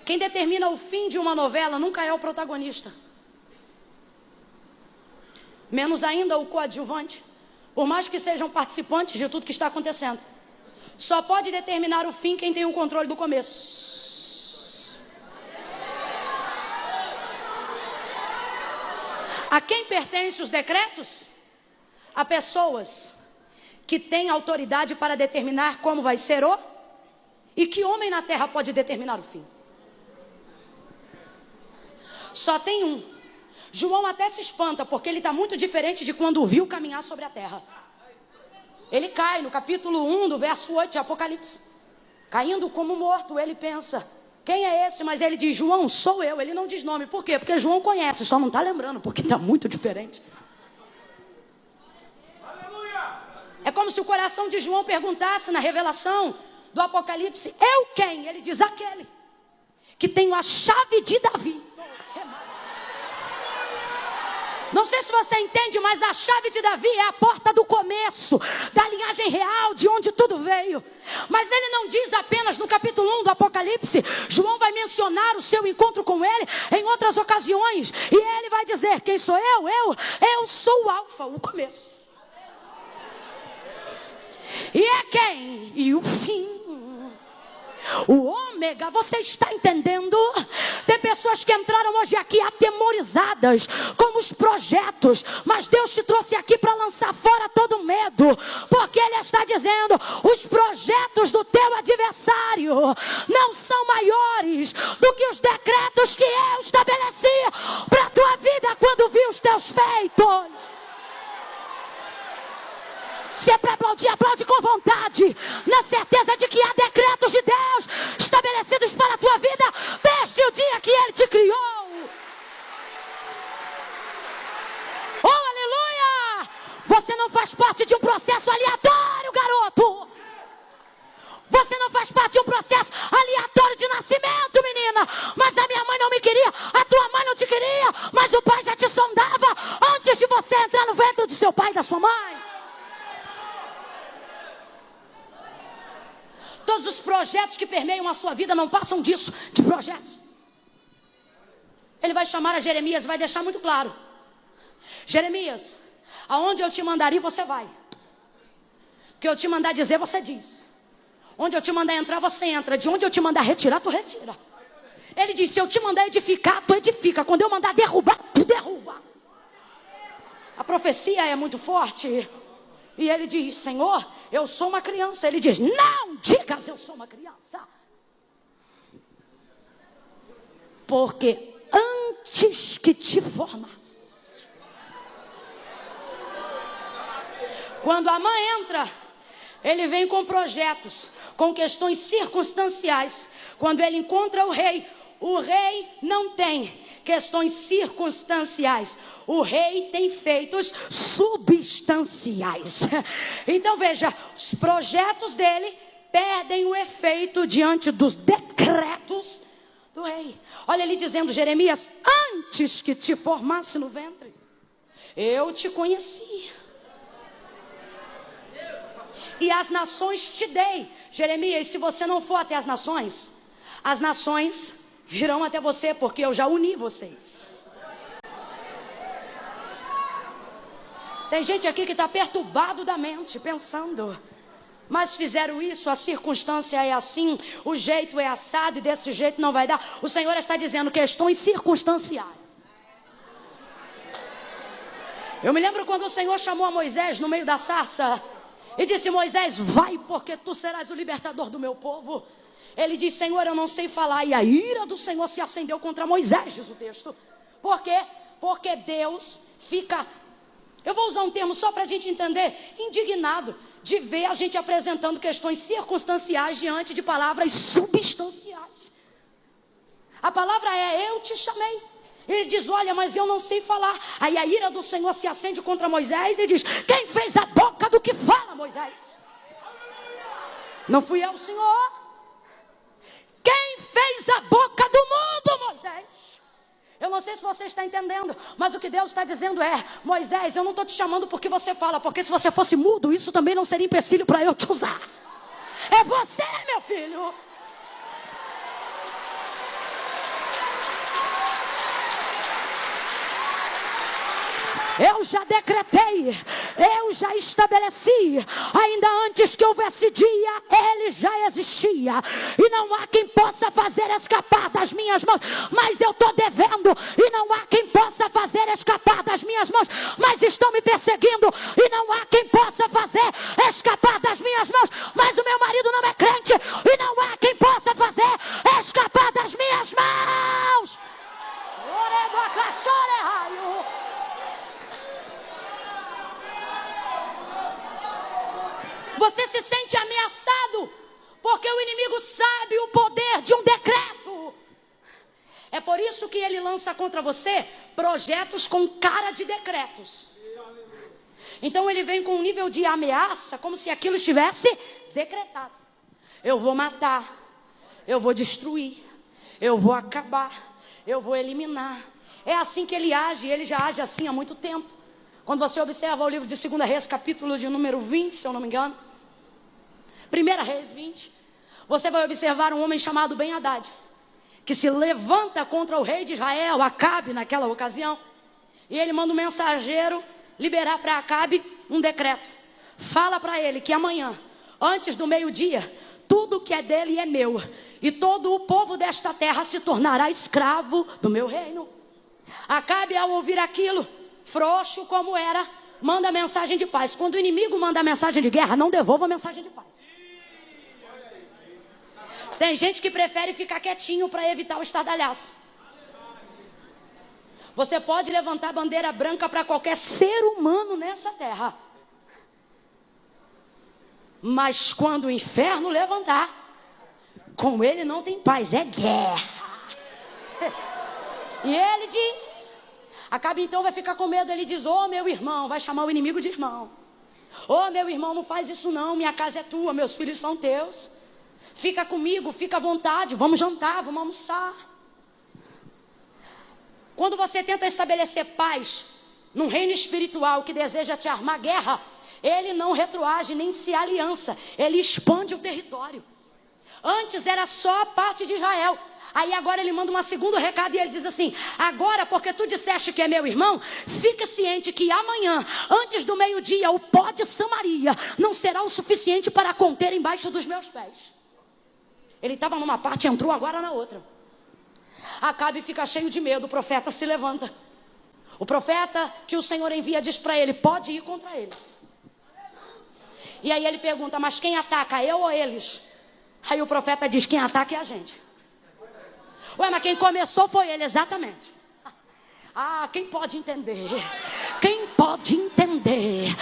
Quem determina o fim de uma novela nunca é o protagonista. Menos ainda o coadjuvante. Por mais que sejam participantes de tudo que está acontecendo. Só pode determinar o fim quem tem o controle do começo. A quem pertencem os decretos? A pessoas que têm autoridade para determinar como vai ser o... E que homem na terra pode determinar o fim? Só tem um. João até se espanta, porque ele está muito diferente de quando o viu caminhar sobre a terra. Ele cai no capítulo 1 do verso 8 de Apocalipse. Caindo como morto, ele pensa, quem é esse? Mas ele diz, João, sou eu. Ele não diz nome. Por quê? Porque João conhece, só não está lembrando, porque está muito diferente. É como se o coração de João perguntasse na revelação do Apocalipse, eu quem? Ele diz, aquele que tem a chave de Davi. Não sei se você entende, mas a chave de Davi é a porta do começo, da linhagem real, de onde tudo veio. Mas ele não diz apenas no capítulo 1 do Apocalipse. João vai mencionar o seu encontro com ele em outras ocasiões. E ele vai dizer, quem sou eu? Eu sou o Alfa, o começo. E é quem? E o fim. O ômega, você está entendendo? Tem pessoas que entraram hoje aqui atemorizadas com os projetos, mas Deus te trouxe aqui para lançar fora todo medo, porque Ele está dizendo, os projetos do teu adversário não são maiores do que os decretos que eu estabeleci para a tua vida quando vi os teus feitos. Se é para aplaudir, aplaude com vontade, na certeza de que há decretos de Deus estabelecidos para a tua vida desde o dia que Ele te criou. Oh, aleluia! Você não faz parte de um processo aleatório, garoto. Você não faz parte de um processo aleatório de nascimento, menina. Mas a minha mãe não me queria, a tua mãe não te queria, mas o pai já te sondava antes de você entrar no ventre do seu pai e da sua mãe. Todos os projetos que permeiam a sua vida não passam disso, de projetos. Ele vai chamar a Jeremias, vai deixar muito claro. Jeremias, aonde eu te mandar ir, você vai. O que eu te mandar dizer, você diz. Onde eu te mandar entrar, você entra. De onde eu te mandar retirar, tu retira. Ele diz, se eu te mandar edificar, tu edifica. Quando eu mandar derrubar, tu derruba. A profecia é muito forte. E ele diz, Senhor, eu sou uma criança. Ele diz, não digas eu sou uma criança. Porque antes que te formasse. Quando a mãe entra, ele vem com projetos, com questões circunstanciais. Quando ele encontra o rei não tem questões circunstanciais. O rei tem feitos substanciais. Então veja, os projetos dele perdem o efeito diante dos decretos do rei. Olha ele dizendo, Jeremias, antes que te formasse no ventre, eu te conheci. E as nações te dei. Jeremias, se você não for até as nações virão até você, porque eu já uni vocês. Tem gente aqui que está perturbado da mente, pensando, mas fizeram isso, a circunstância é assim, o jeito é assado e desse jeito não vai dar. O Senhor está dizendo questões circunstanciais. Eu me lembro quando o Senhor chamou a Moisés no meio da sarça e disse, Moisés, vai, porque tu serás o libertador do meu povo. Ele diz, Senhor, eu não sei falar. E a ira do Senhor se acendeu contra Moisés, diz o texto. Por quê? Porque Deus fica, eu vou usar um termo só para a gente entender, indignado de ver a gente apresentando questões circunstanciais diante de palavras substanciais. A palavra é, eu te chamei. Ele diz, olha, mas eu não sei falar. Aí a ira do Senhor se acende contra Moisés e diz, quem fez a boca do que fala, Moisés? Não fui eu, Senhor. Quem fez a boca do mundo, Moisés? Eu não sei se você está entendendo, mas o que Deus está dizendo é, Moisés, eu não estou te chamando porque você fala, porque se você fosse mudo, isso também não seria empecilho para eu te usar. É você, meu filho. Eu já decretei, eu já estabeleci, ainda antes que houvesse dia, ele já existia. E não há quem possa fazer escapar das minhas mãos, mas eu estou devendo. E não há quem possa fazer escapar das minhas mãos, mas estão me perseguindo. E não há quem possa fazer escapar das minhas mãos, mas o meu marido não é crente. E não há quem possa fazer escapar das minhas mãos. Oreba, cachorro, raio. Você se sente ameaçado porque o inimigo sabe o poder de um decreto. É por isso que ele lança contra você projetos com cara de decretos. Então ele vem com um nível de ameaça como se aquilo estivesse decretado. Eu vou matar, eu vou destruir, eu vou acabar, eu vou eliminar. É assim que ele age, ele já age assim há muito tempo. Quando você observa o livro de 2 Reis, capítulo de número 20, se eu não me engano, 1 Reis 20, você vai observar um homem chamado Ben-Hadad, que se levanta contra o rei de Israel, Acabe, naquela ocasião, e ele manda um mensageiro liberar para Acabe um decreto. Fala para ele que amanhã, antes do meio-dia, tudo que é dele é meu, e todo o povo desta terra se tornará escravo do meu reino. Acabe, ao ouvir aquilo, frouxo como era, manda mensagem de paz. Quando o inimigo manda mensagem de guerra, não devolva a mensagem de paz. Tem gente que prefere ficar quietinho para evitar o estardalhaço. Você pode levantar bandeira branca para qualquer ser humano nessa terra, mas quando o inferno levantar, com ele não tem paz, é guerra. E ele diz, Acabe então vai ficar com medo. Ele diz, ô meu irmão, vai chamar o inimigo de irmão. Ô meu irmão, não faz isso não, minha casa é tua, meus filhos são teus. Fica comigo, fica à vontade, vamos jantar, vamos almoçar. Quando você tenta estabelecer paz num reino espiritual que deseja te armar guerra, ele não retroage nem se aliança, ele expande o território. Antes era só a parte de Israel. Aí agora ele manda um segundo recado e ele diz assim, agora porque tu disseste que é meu irmão, fica ciente que amanhã, antes do meio-dia, o pó de Samaria não será o suficiente para conter embaixo dos meus pés. Ele estava numa parte e entrou agora na outra. Acabe fica cheio de medo, o profeta se levanta. O profeta que o Senhor envia diz para ele, pode ir contra eles. E aí ele pergunta, mas quem ataca, eu ou eles? Aí o profeta diz, quem ataca é a gente. Ué, mas quem começou foi ele, exatamente. Ah, quem pode entender? Quem pode entender?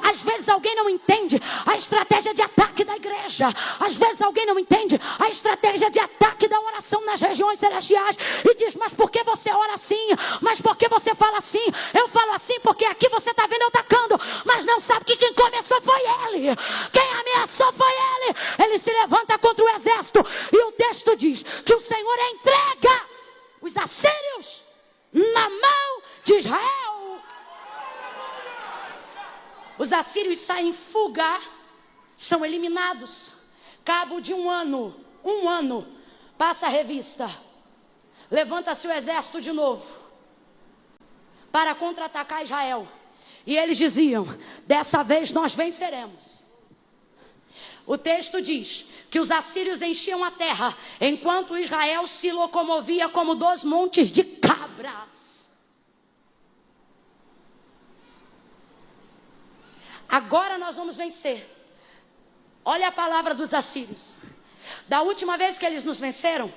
Às vezes alguém não entende a estratégia de ataque da igreja. Às vezes alguém não entende a estratégia de ataque da oração nas regiões celestiais. E diz, mas por que você ora assim? Mas por que você fala assim? Eu falo assim porque aqui você está vendo eu atacando. Mas não sabe que quem começou foi ele. Quem ameaçou foi ele. Ele se levanta contra o exército. E o texto diz que o Senhor entrega os assírios na mão de Israel. Os assírios saem em fuga, são eliminados. Cabo de um ano, passa a revista. Levanta-se o exército de novo para contra-atacar Israel. E eles diziam, dessa vez nós venceremos. O texto diz que os assírios enchiam a terra, enquanto Israel se locomovia como 2 montes de cabras. Agora nós vamos vencer. Olha a palavra dos assírios. Da última vez que eles nos venceram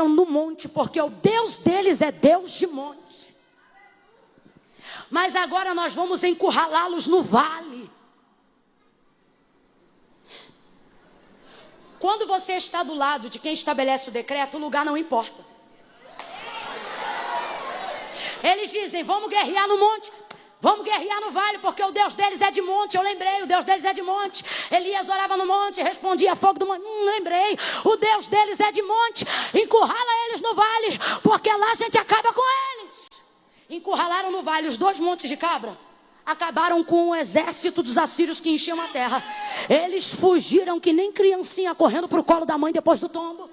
no monte, porque o Deus deles é Deus de monte. Mas agora nós vamos encurralá-los no vale. Quando você está do lado de quem estabelece o decreto, o lugar não importa. Eles dizem, vamos guerrear no monte. Vamos guerrear no vale, porque o Deus deles é de monte. Eu lembrei, o Deus deles é de monte. Elias orava no monte, respondia fogo do monte. Lembrei, o Deus deles é de monte. Encurrala eles no vale, porque lá a gente acaba com eles. Encurralaram no vale os 2 montes de cabra. Acabaram com o exército dos assírios que enchiam a terra. Eles fugiram que nem criancinha correndo para o colo da mãe depois do tombo.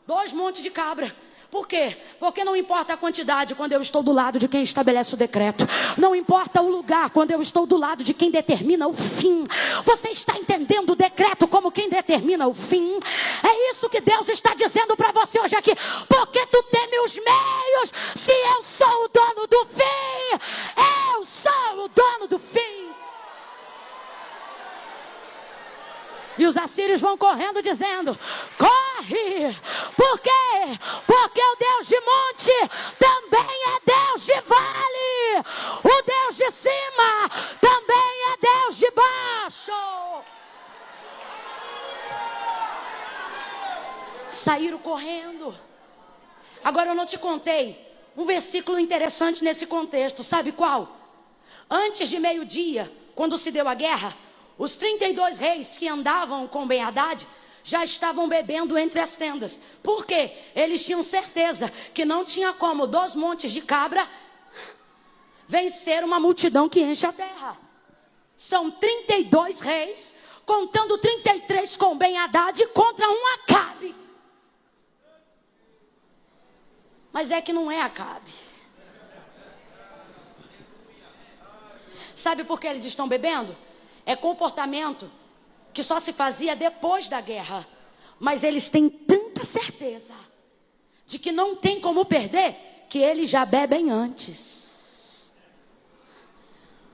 2 montes de cabra. Por quê? Porque não importa a quantidade quando eu estou do lado de quem estabelece o decreto. Não importa o lugar quando eu estou do lado de quem determina o fim. Você está entendendo o decreto como quem determina o fim? É isso que Deus está dizendo para você hoje aqui. Porque tu teme os meios, se eu sou o dono do fim. Eu sou o dono do fim. E os assírios vão correndo dizendo, corre! Por quê? Porque o Deus de monte também é Deus de vale. O Deus de cima também é Deus de baixo. saíram correndo. Agora eu não te contei um versículo interessante nesse contexto, sabe qual? Antes de meio-dia, quando se deu a guerra, os 32 reis que andavam com Ben-Hadad já estavam bebendo entre as tendas. Por quê? Eles tinham certeza que não tinha como 2 montes de cabra vencer uma multidão que enche a terra. São 32 reis, contando 33 com Ben-Hadad contra um Acabe. Mas é que não é Acabe. Sabe por que eles estão bebendo? É comportamento que só se fazia depois da guerra. Mas eles têm tanta certeza de que não tem como perder, que eles já bebem antes.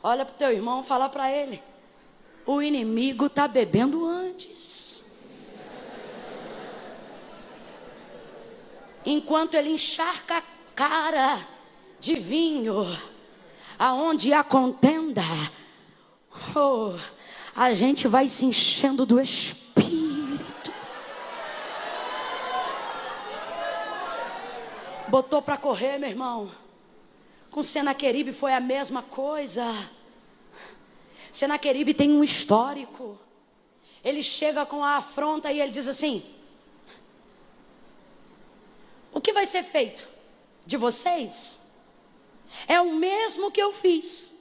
Olha para o teu irmão, fala para ele: o inimigo está bebendo antes. Enquanto ele encharca a cara de vinho, aonde há contenda, a gente vai se enchendo do Espírito. Botou para correr, meu irmão. Com Senaqueribe foi a mesma coisa. Senaqueribe tem um histórico. Ele chega com a afronta e ele diz assim: o que vai ser feito de vocês é o mesmo que eu fiz.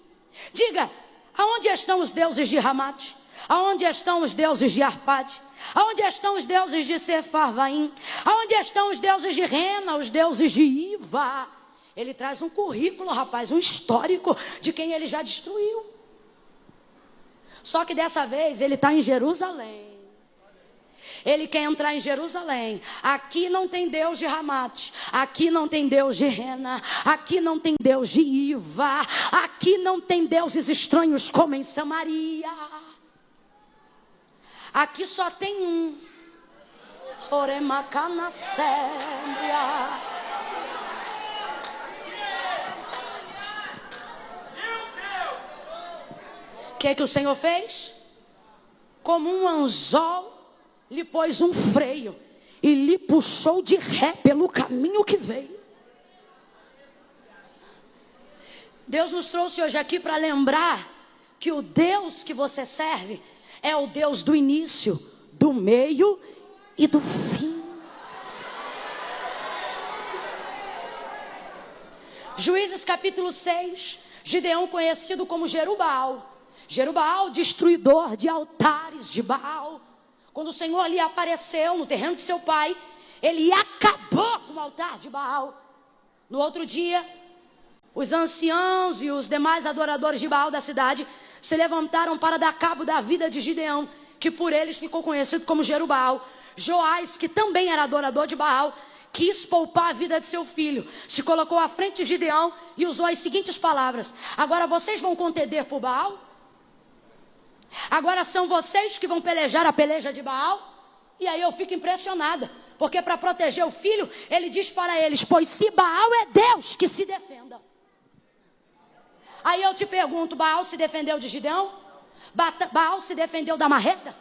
Diga, aonde estão os deuses de Ramate? Aonde estão os deuses de Arpade? Aonde estão os deuses de Sefarvaim? Aonde estão os deuses de Rena, os deuses de Iva? Ele traz um currículo, rapaz, um histórico de quem ele já destruiu. Só que dessa vez ele está em Jerusalém. Ele quer entrar em Jerusalém. Aqui não tem Deus de Ramate. Aqui não tem Deus de Rena. Aqui não tem Deus de Iva. Aqui não tem deuses estranhos como em Samaria. Aqui só tem um. Oremacana Séria. O que o Senhor fez? Como um anzol, lhe pôs um freio e lhe puxou de ré pelo caminho que veio. Deus nos trouxe hoje aqui para lembrar que o Deus que você serve é o Deus do início, do meio e do fim. Juízes capítulo 6, Gideão conhecido como Jerubbaal. Jerubbaal, destruidor de altares de Baal. Quando o Senhor lhe apareceu no terreno de seu pai, ele acabou com o altar de Baal. No outro dia, os anciãos e os demais adoradores de Baal da cidade se levantaram para dar cabo da vida de Gideão, que por eles ficou conhecido como Jerubbaal. Joás, que também era adorador de Baal, quis poupar a vida de seu filho, se colocou à frente de Gideão e usou as seguintes palavras: agora vocês vão contender por Baal? Agora são vocês que vão pelejar a peleja de Baal? E aí eu fico impressionada, porque para proteger o filho, ele diz para eles: pois se Baal é Deus, que se defenda. Aí eu te pergunto, Baal se defendeu de Gideão? Baal se defendeu da marreta?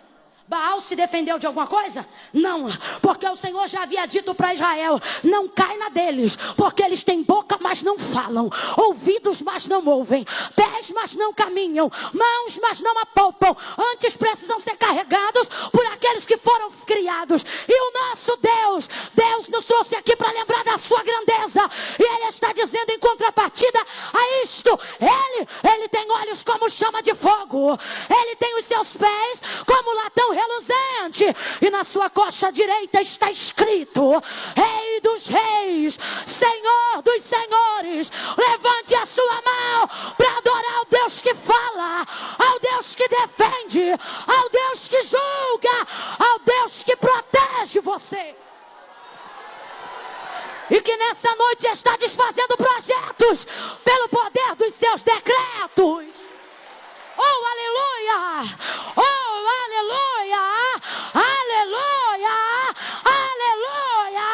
Baal se defendeu de alguma coisa? Não, porque o Senhor já havia dito para Israel: não cai na deles, porque eles têm boca, mas não falam, ouvidos, mas não ouvem, pés, mas não caminham, mãos, mas não apalpam. Antes precisam ser carregados por aqueles que foram criados. E o nosso Deus nos trouxe aqui para lembrar da sua grandeza. E Ele está dizendo em contrapartida a isto: Ele tem olhos como chama de fogo, Ele tem os seus pés como latão reluzente, e na sua coxa direita está escrito: Rei dos reis, Senhor dos senhores. Levante a sua mão para adorar ao Deus que fala, ao Deus que defende, ao Deus que julga, ao Deus que protege você. E que nessa noite está desfazendo projetos pelo poder dos seus decretos. Oh, aleluia! Oh, aleluia! Aleluia! Aleluia!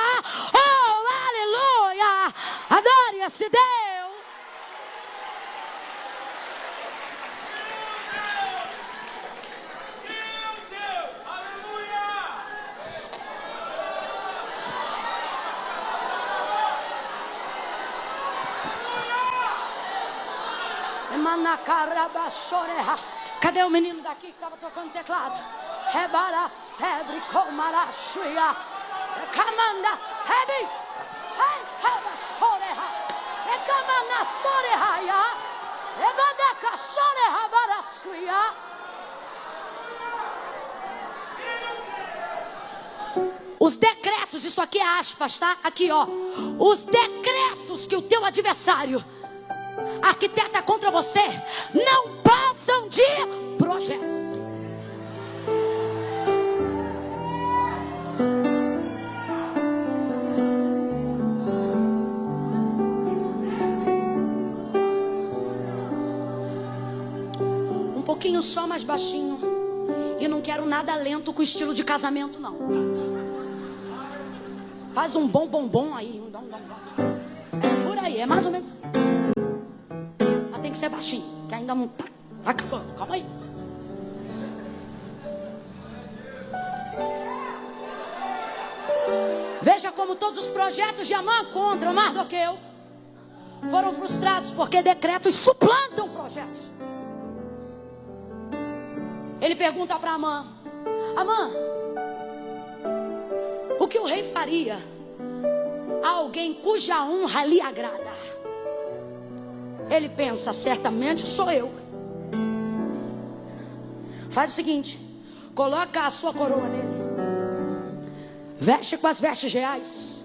Oh, aleluia! Adore esse Deus! Cadê o menino daqui que estava tocando teclado? Rebara sebre comarachuia. Camanda sebre. Rebara soreha. Recamana soreha. Rebada soreha barachuia. Os decretos, isso aqui é aspas, tá? Aqui, ó. Os decretos que o teu adversário arquiteta contra você não passam de projetos. Um pouquinho só mais baixinho. E não quero nada lento com estilo de casamento, não. Faz um bom aí. Por aí, é mais ou menos. Mas tem que ser baixinho, que ainda não tá acabando. Calma aí. Veja como todos os projetos de Amã contra Mardoqueu foram frustrados, porque decretos suplantam projetos. Ele pergunta para Amã: Amã, o que o rei faria a alguém cuja honra lhe agrada? Ele pensa: certamente sou eu. Faz o seguinte: coloca a sua coroa nele, veste com as vestes reais,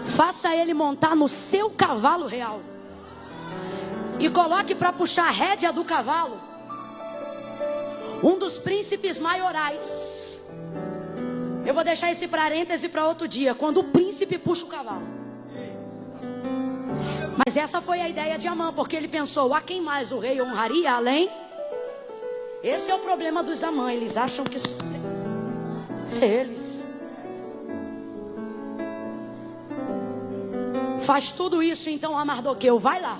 faça ele montar no seu cavalo real e coloque para puxar a rédea do cavalo um dos príncipes maiorais. Eu vou deixar esse parêntese para outro dia, quando o príncipe puxa o cavalo. Mas essa foi a ideia de Amã, porque ele pensou: a quem mais o rei honraria além? Esse é o problema dos Amã, eles acham que isso tem. Eles. Faz tudo isso então a Mardoqueu, vai lá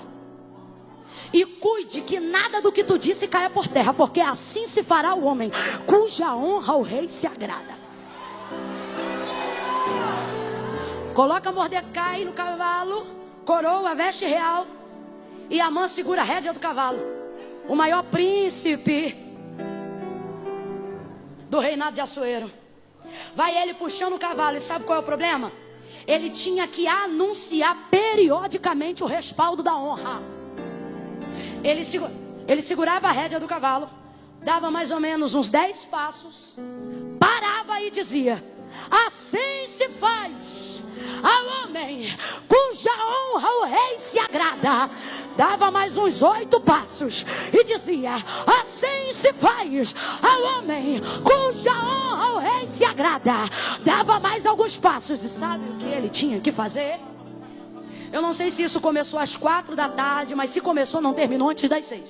e cuide que nada do que tu disse caia por terra, porque assim se fará o homem cuja honra o rei se agrada. Coloca Mordecai no cavalo, coroa, veste real, e Amã segura a rédea do cavalo. O maior príncipe do reinado de Assuero. Vai ele puxando o cavalo, e sabe qual é o problema? Ele tinha que anunciar periodicamente o respaldo da honra. Ele segurava a rédea do cavalo, dava mais ou menos uns 10 passos, parava e dizia: assim se faz ao homem cuja honra o rei se agrada. Dava mais uns 8 passos e dizia: assim se faz ao homem cuja honra o rei se agrada. Dava mais alguns passos, e sabe o que ele tinha que fazer? Eu não sei se isso começou às 4 da tarde, mas se começou, não terminou antes das 6.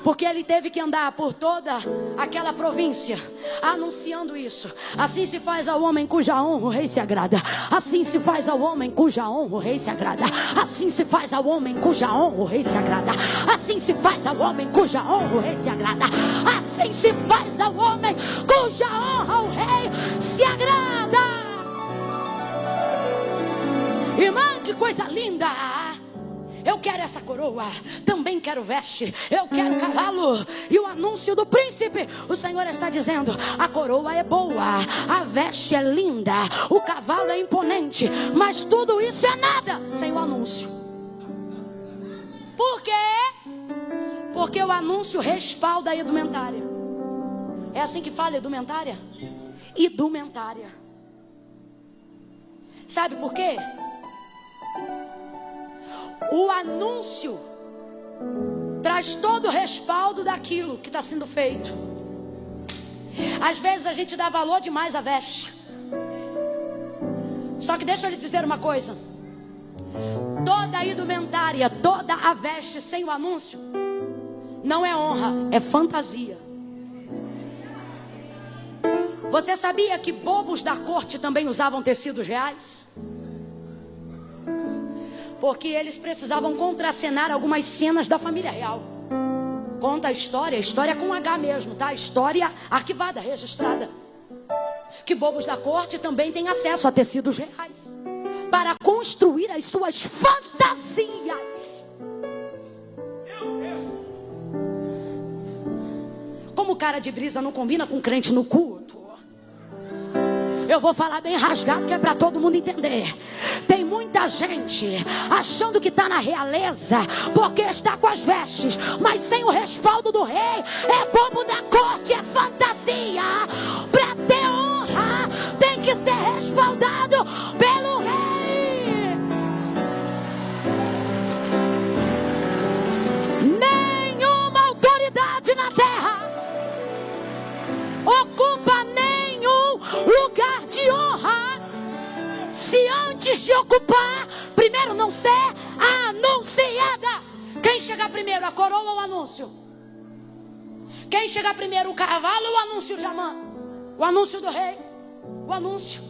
Porque ele teve que andar por toda aquela província anunciando isso. Assim se faz ao homem cuja honra o rei se agrada. Assim se faz ao homem cuja honra o rei se agrada. Assim se faz ao homem cuja honra o rei se agrada. Assim se faz ao homem cuja honra o rei se agrada. Assim se faz ao homem cuja honra o rei se agrada. Irmã, que coisa linda! Eu quero essa coroa, também quero veste, eu quero cavalo e o anúncio do príncipe. O Senhor está dizendo: a coroa é boa, a veste é linda, o cavalo é imponente, mas tudo isso é nada sem o anúncio. Por quê? Porque o anúncio respalda a indumentária. É assim que fala, indumentária? Indumentária. Sabe por quê? O anúncio traz todo o respaldo daquilo que está sendo feito. Às vezes a gente dá valor demais à veste. Só que deixa eu lhe dizer uma coisa: toda a indumentária, toda a veste sem o anúncio não é honra, é fantasia. Você sabia que bobos da corte também usavam tecidos reais? Porque eles precisavam contracenar algumas cenas da família real. Conta a história com H mesmo, tá? História arquivada, registrada. Que bobos da corte também têm acesso a tecidos reais para construir as suas fantasias. Como cara de brisa não combina com crente no culto, eu vou falar bem rasgado que é para todo mundo entender. Tem muita gente achando que está na realeza porque está com as vestes, mas sem o respaldo do rei. É bobo da corte, é fantasia. Para ter honra tem que ser respaldado pelo rei. Nenhuma autoridade na terra ocupa nenhum lugar de honra se antes de ocupar, primeiro não ser anunciada. Quem chega primeiro, a coroa ou o anúncio? Quem chega primeiro, o cavalo ou o anúncio de Amã? O anúncio do rei? O anúncio.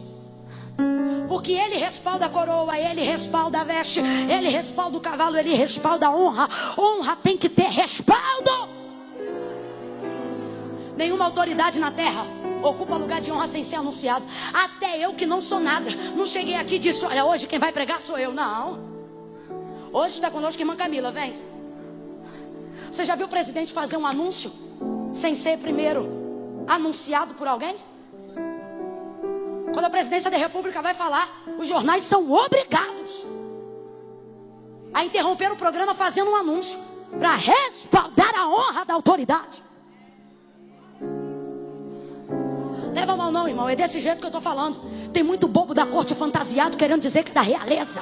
Porque ele respalda a coroa, ele respalda a veste, ele respalda o cavalo, ele respalda a honra. Honra tem que ter respaldo. Nenhuma autoridade na terra ocupa lugar de honra sem ser anunciado. Até eu que não sou nada, não cheguei aqui e disse: olha, hoje quem vai pregar sou eu. Não. Hoje está conosco a irmã Camila, vem. Você já viu o presidente fazer um anúncio sem ser primeiro anunciado por alguém? Quando a presidência da república vai falar, os jornais são obrigados a interromper o programa fazendo um anúncio para respaldar a honra da autoridade. Leva mal não, irmão, é desse jeito que eu estou falando. Tem muito bobo da corte fantasiado querendo dizer que é da realeza.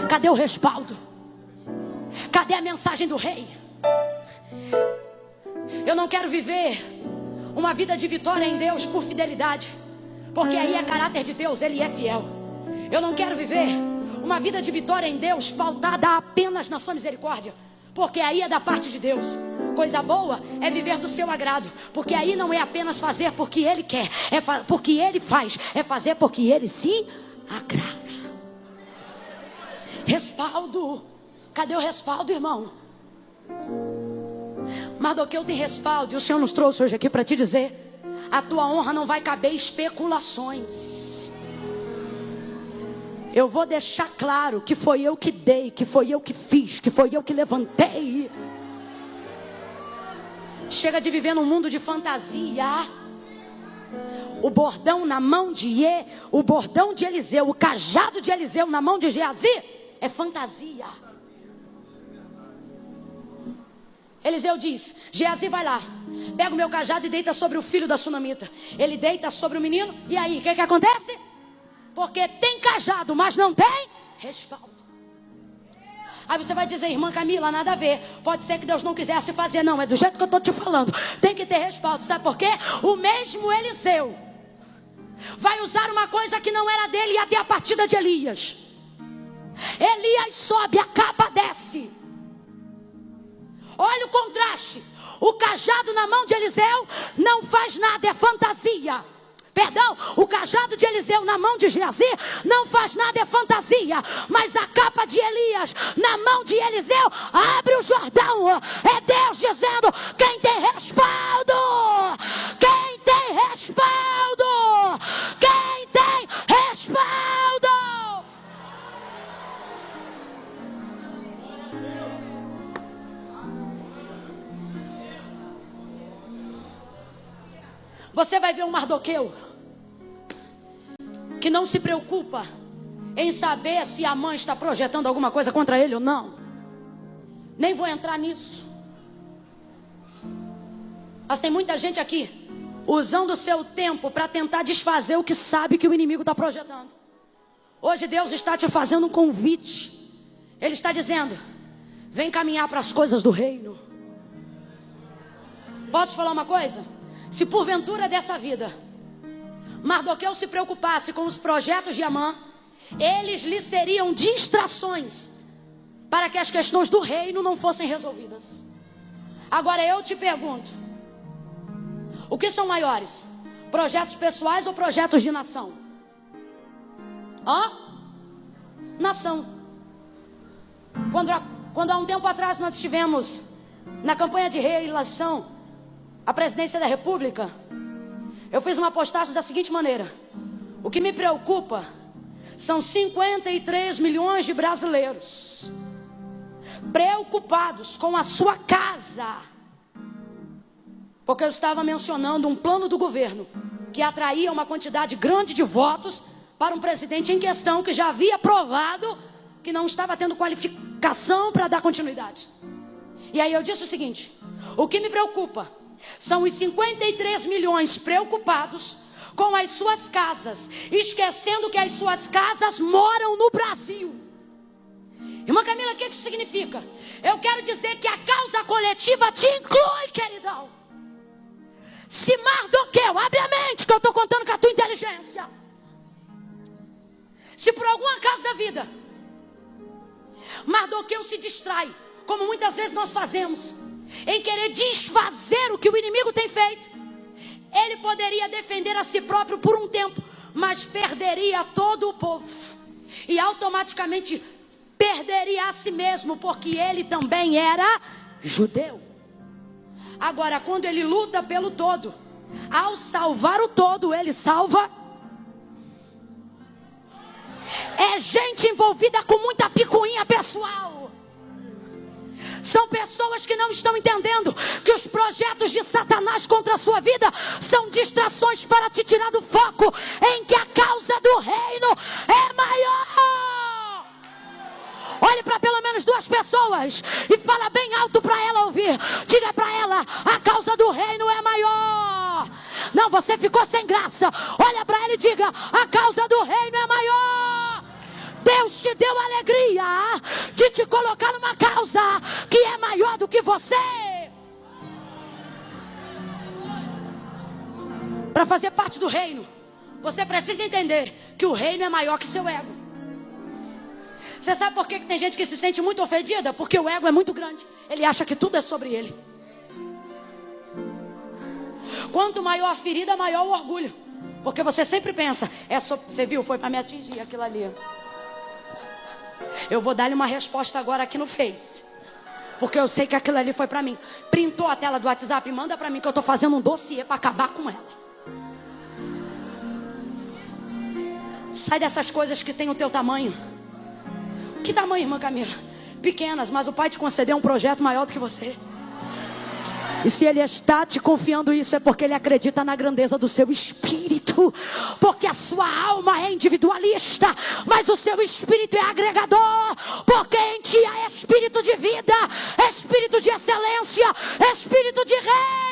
Cadê o respaldo? Cadê a mensagem do rei? Eu não quero viver uma vida de vitória em Deus por fidelidade, porque aí é caráter de Deus, Ele é fiel. Eu não quero viver uma vida de vitória em Deus pautada apenas na sua misericórdia, porque aí é da parte de Deus. Coisa boa é viver do seu agrado, porque aí não é apenas fazer porque Ele quer, é porque Ele faz, é fazer porque Ele se agrada. Respaldo. Cadê o respaldo, irmão? Mardoqueu tem respaldo, e o Senhor nos trouxe hoje aqui para te dizer: a tua honra não vai caber especulações. Eu vou deixar claro que foi eu que dei, que foi eu que fiz, que foi eu que levantei. Chega de viver num mundo de fantasia. O bordão na mão de o bordão de Eliseu, o cajado de Eliseu na mão de Geazi é fantasia. Eliseu diz: Geazi, vai lá, pega o meu cajado e deita sobre o filho da sunamita. Ele deita sobre o menino, e aí, o que acontece? Porque tem cajado, mas não tem respaldo. Aí você vai dizer: irmã Camila, nada a ver. Pode ser que Deus não quisesse fazer. Não, é do jeito que eu estou te falando. Tem que ter respaldo. Sabe por quê? O mesmo Eliseu vai usar uma coisa que não era dele e até a partida de Elias. Elias sobe, a capa desce. Olha o contraste. O cajado na mão de Eliseu não faz nada, é fantasia. Perdão, o cajado de Eliseu na mão de Geazi não faz nada, é fantasia. Mas a capa de Elias na mão de Eliseu abre o Jordão. É Deus dizendo: quem tem respaldo? Quem tem respaldo? Quem tem respaldo? Você vai ver um Mardoqueu que não se preocupa em saber se a mãe está projetando alguma coisa contra ele ou não. Nem vou entrar nisso. Mas tem muita gente aqui usando o seu tempo para tentar desfazer o que sabe que o inimigo está projetando. Hoje Deus está te fazendo um convite. Ele está dizendo: vem caminhar para as coisas do reino. Posso falar uma coisa? Se porventura dessa vida Mardoqueu se preocupasse com os projetos de Amã, eles lhe seriam distrações para que as questões do reino não fossem resolvidas. Agora eu te pergunto: o que são maiores? Projetos pessoais ou projetos de nação? Nação. Quando há um tempo atrás nós estivemos na campanha de reeleição à presidência da República, eu fiz uma postagem da seguinte maneira: o que me preocupa são 53 milhões de brasileiros preocupados com a sua casa. Porque eu estava mencionando um plano do governo que atraía uma quantidade grande de votos para um presidente em questão que já havia provado que não estava tendo qualificação para dar continuidade. E aí eu disse o seguinte: o que me preocupa são os 53 milhões preocupados com as suas casas, esquecendo que as suas casas moram no Brasil. Irmã Camila, o que isso significa? Eu quero dizer que a causa coletiva te inclui, queridão. Se Mardoqueu, abre a mente, que eu estou contando com a tua inteligência. Se por alguma causa da vida Mardoqueu se distrai, como muitas vezes nós fazemos, em querer desfazer o que o inimigo tem feito, ele poderia defender a si próprio por um tempo, mas perderia todo o povo. E automaticamente perderia a si mesmo, porque ele também era judeu. Agora, quando ele luta pelo todo, ao salvar o todo, ele salva. É gente envolvida com muita picuinha pessoal. São pessoas que não estão entendendo que os projetos de Satanás contra a sua vida são distrações para te tirar do foco em que a causa do reino é maior. Olhe para pelo menos duas pessoas e fala bem alto para ela ouvir. Diga para ela: a causa do reino é maior. Não, você ficou sem graça. Olha para ela e diga: a causa do reino é maior. Deus te deu alegria de te colocar numa causa que é maior do que você. Para fazer parte do reino, você precisa entender que o reino é maior que seu ego. Você sabe por que tem gente que se sente muito ofendida? Porque o ego é muito grande. Ele acha que tudo é sobre ele. Quanto maior a ferida, maior o orgulho. Porque você sempre pensa: você viu, foi para me atingir aquilo ali. Eu vou dar-lhe uma resposta agora aqui no Face, porque eu sei que aquilo ali foi para mim. Printou a tela do WhatsApp, manda para mim que eu estou fazendo um dossiê para acabar com ela. Sai dessas coisas que tem o teu tamanho. Que tamanho, irmã Camila? Pequenas, mas o Pai te concedeu um projeto maior do que você. E se Ele está te confiando isso, é porque Ele acredita na grandeza do seu espírito. Porque a sua alma é individualista, mas o seu espírito é agregador. Porque em ti há espírito de vida, espírito de excelência, espírito de rei.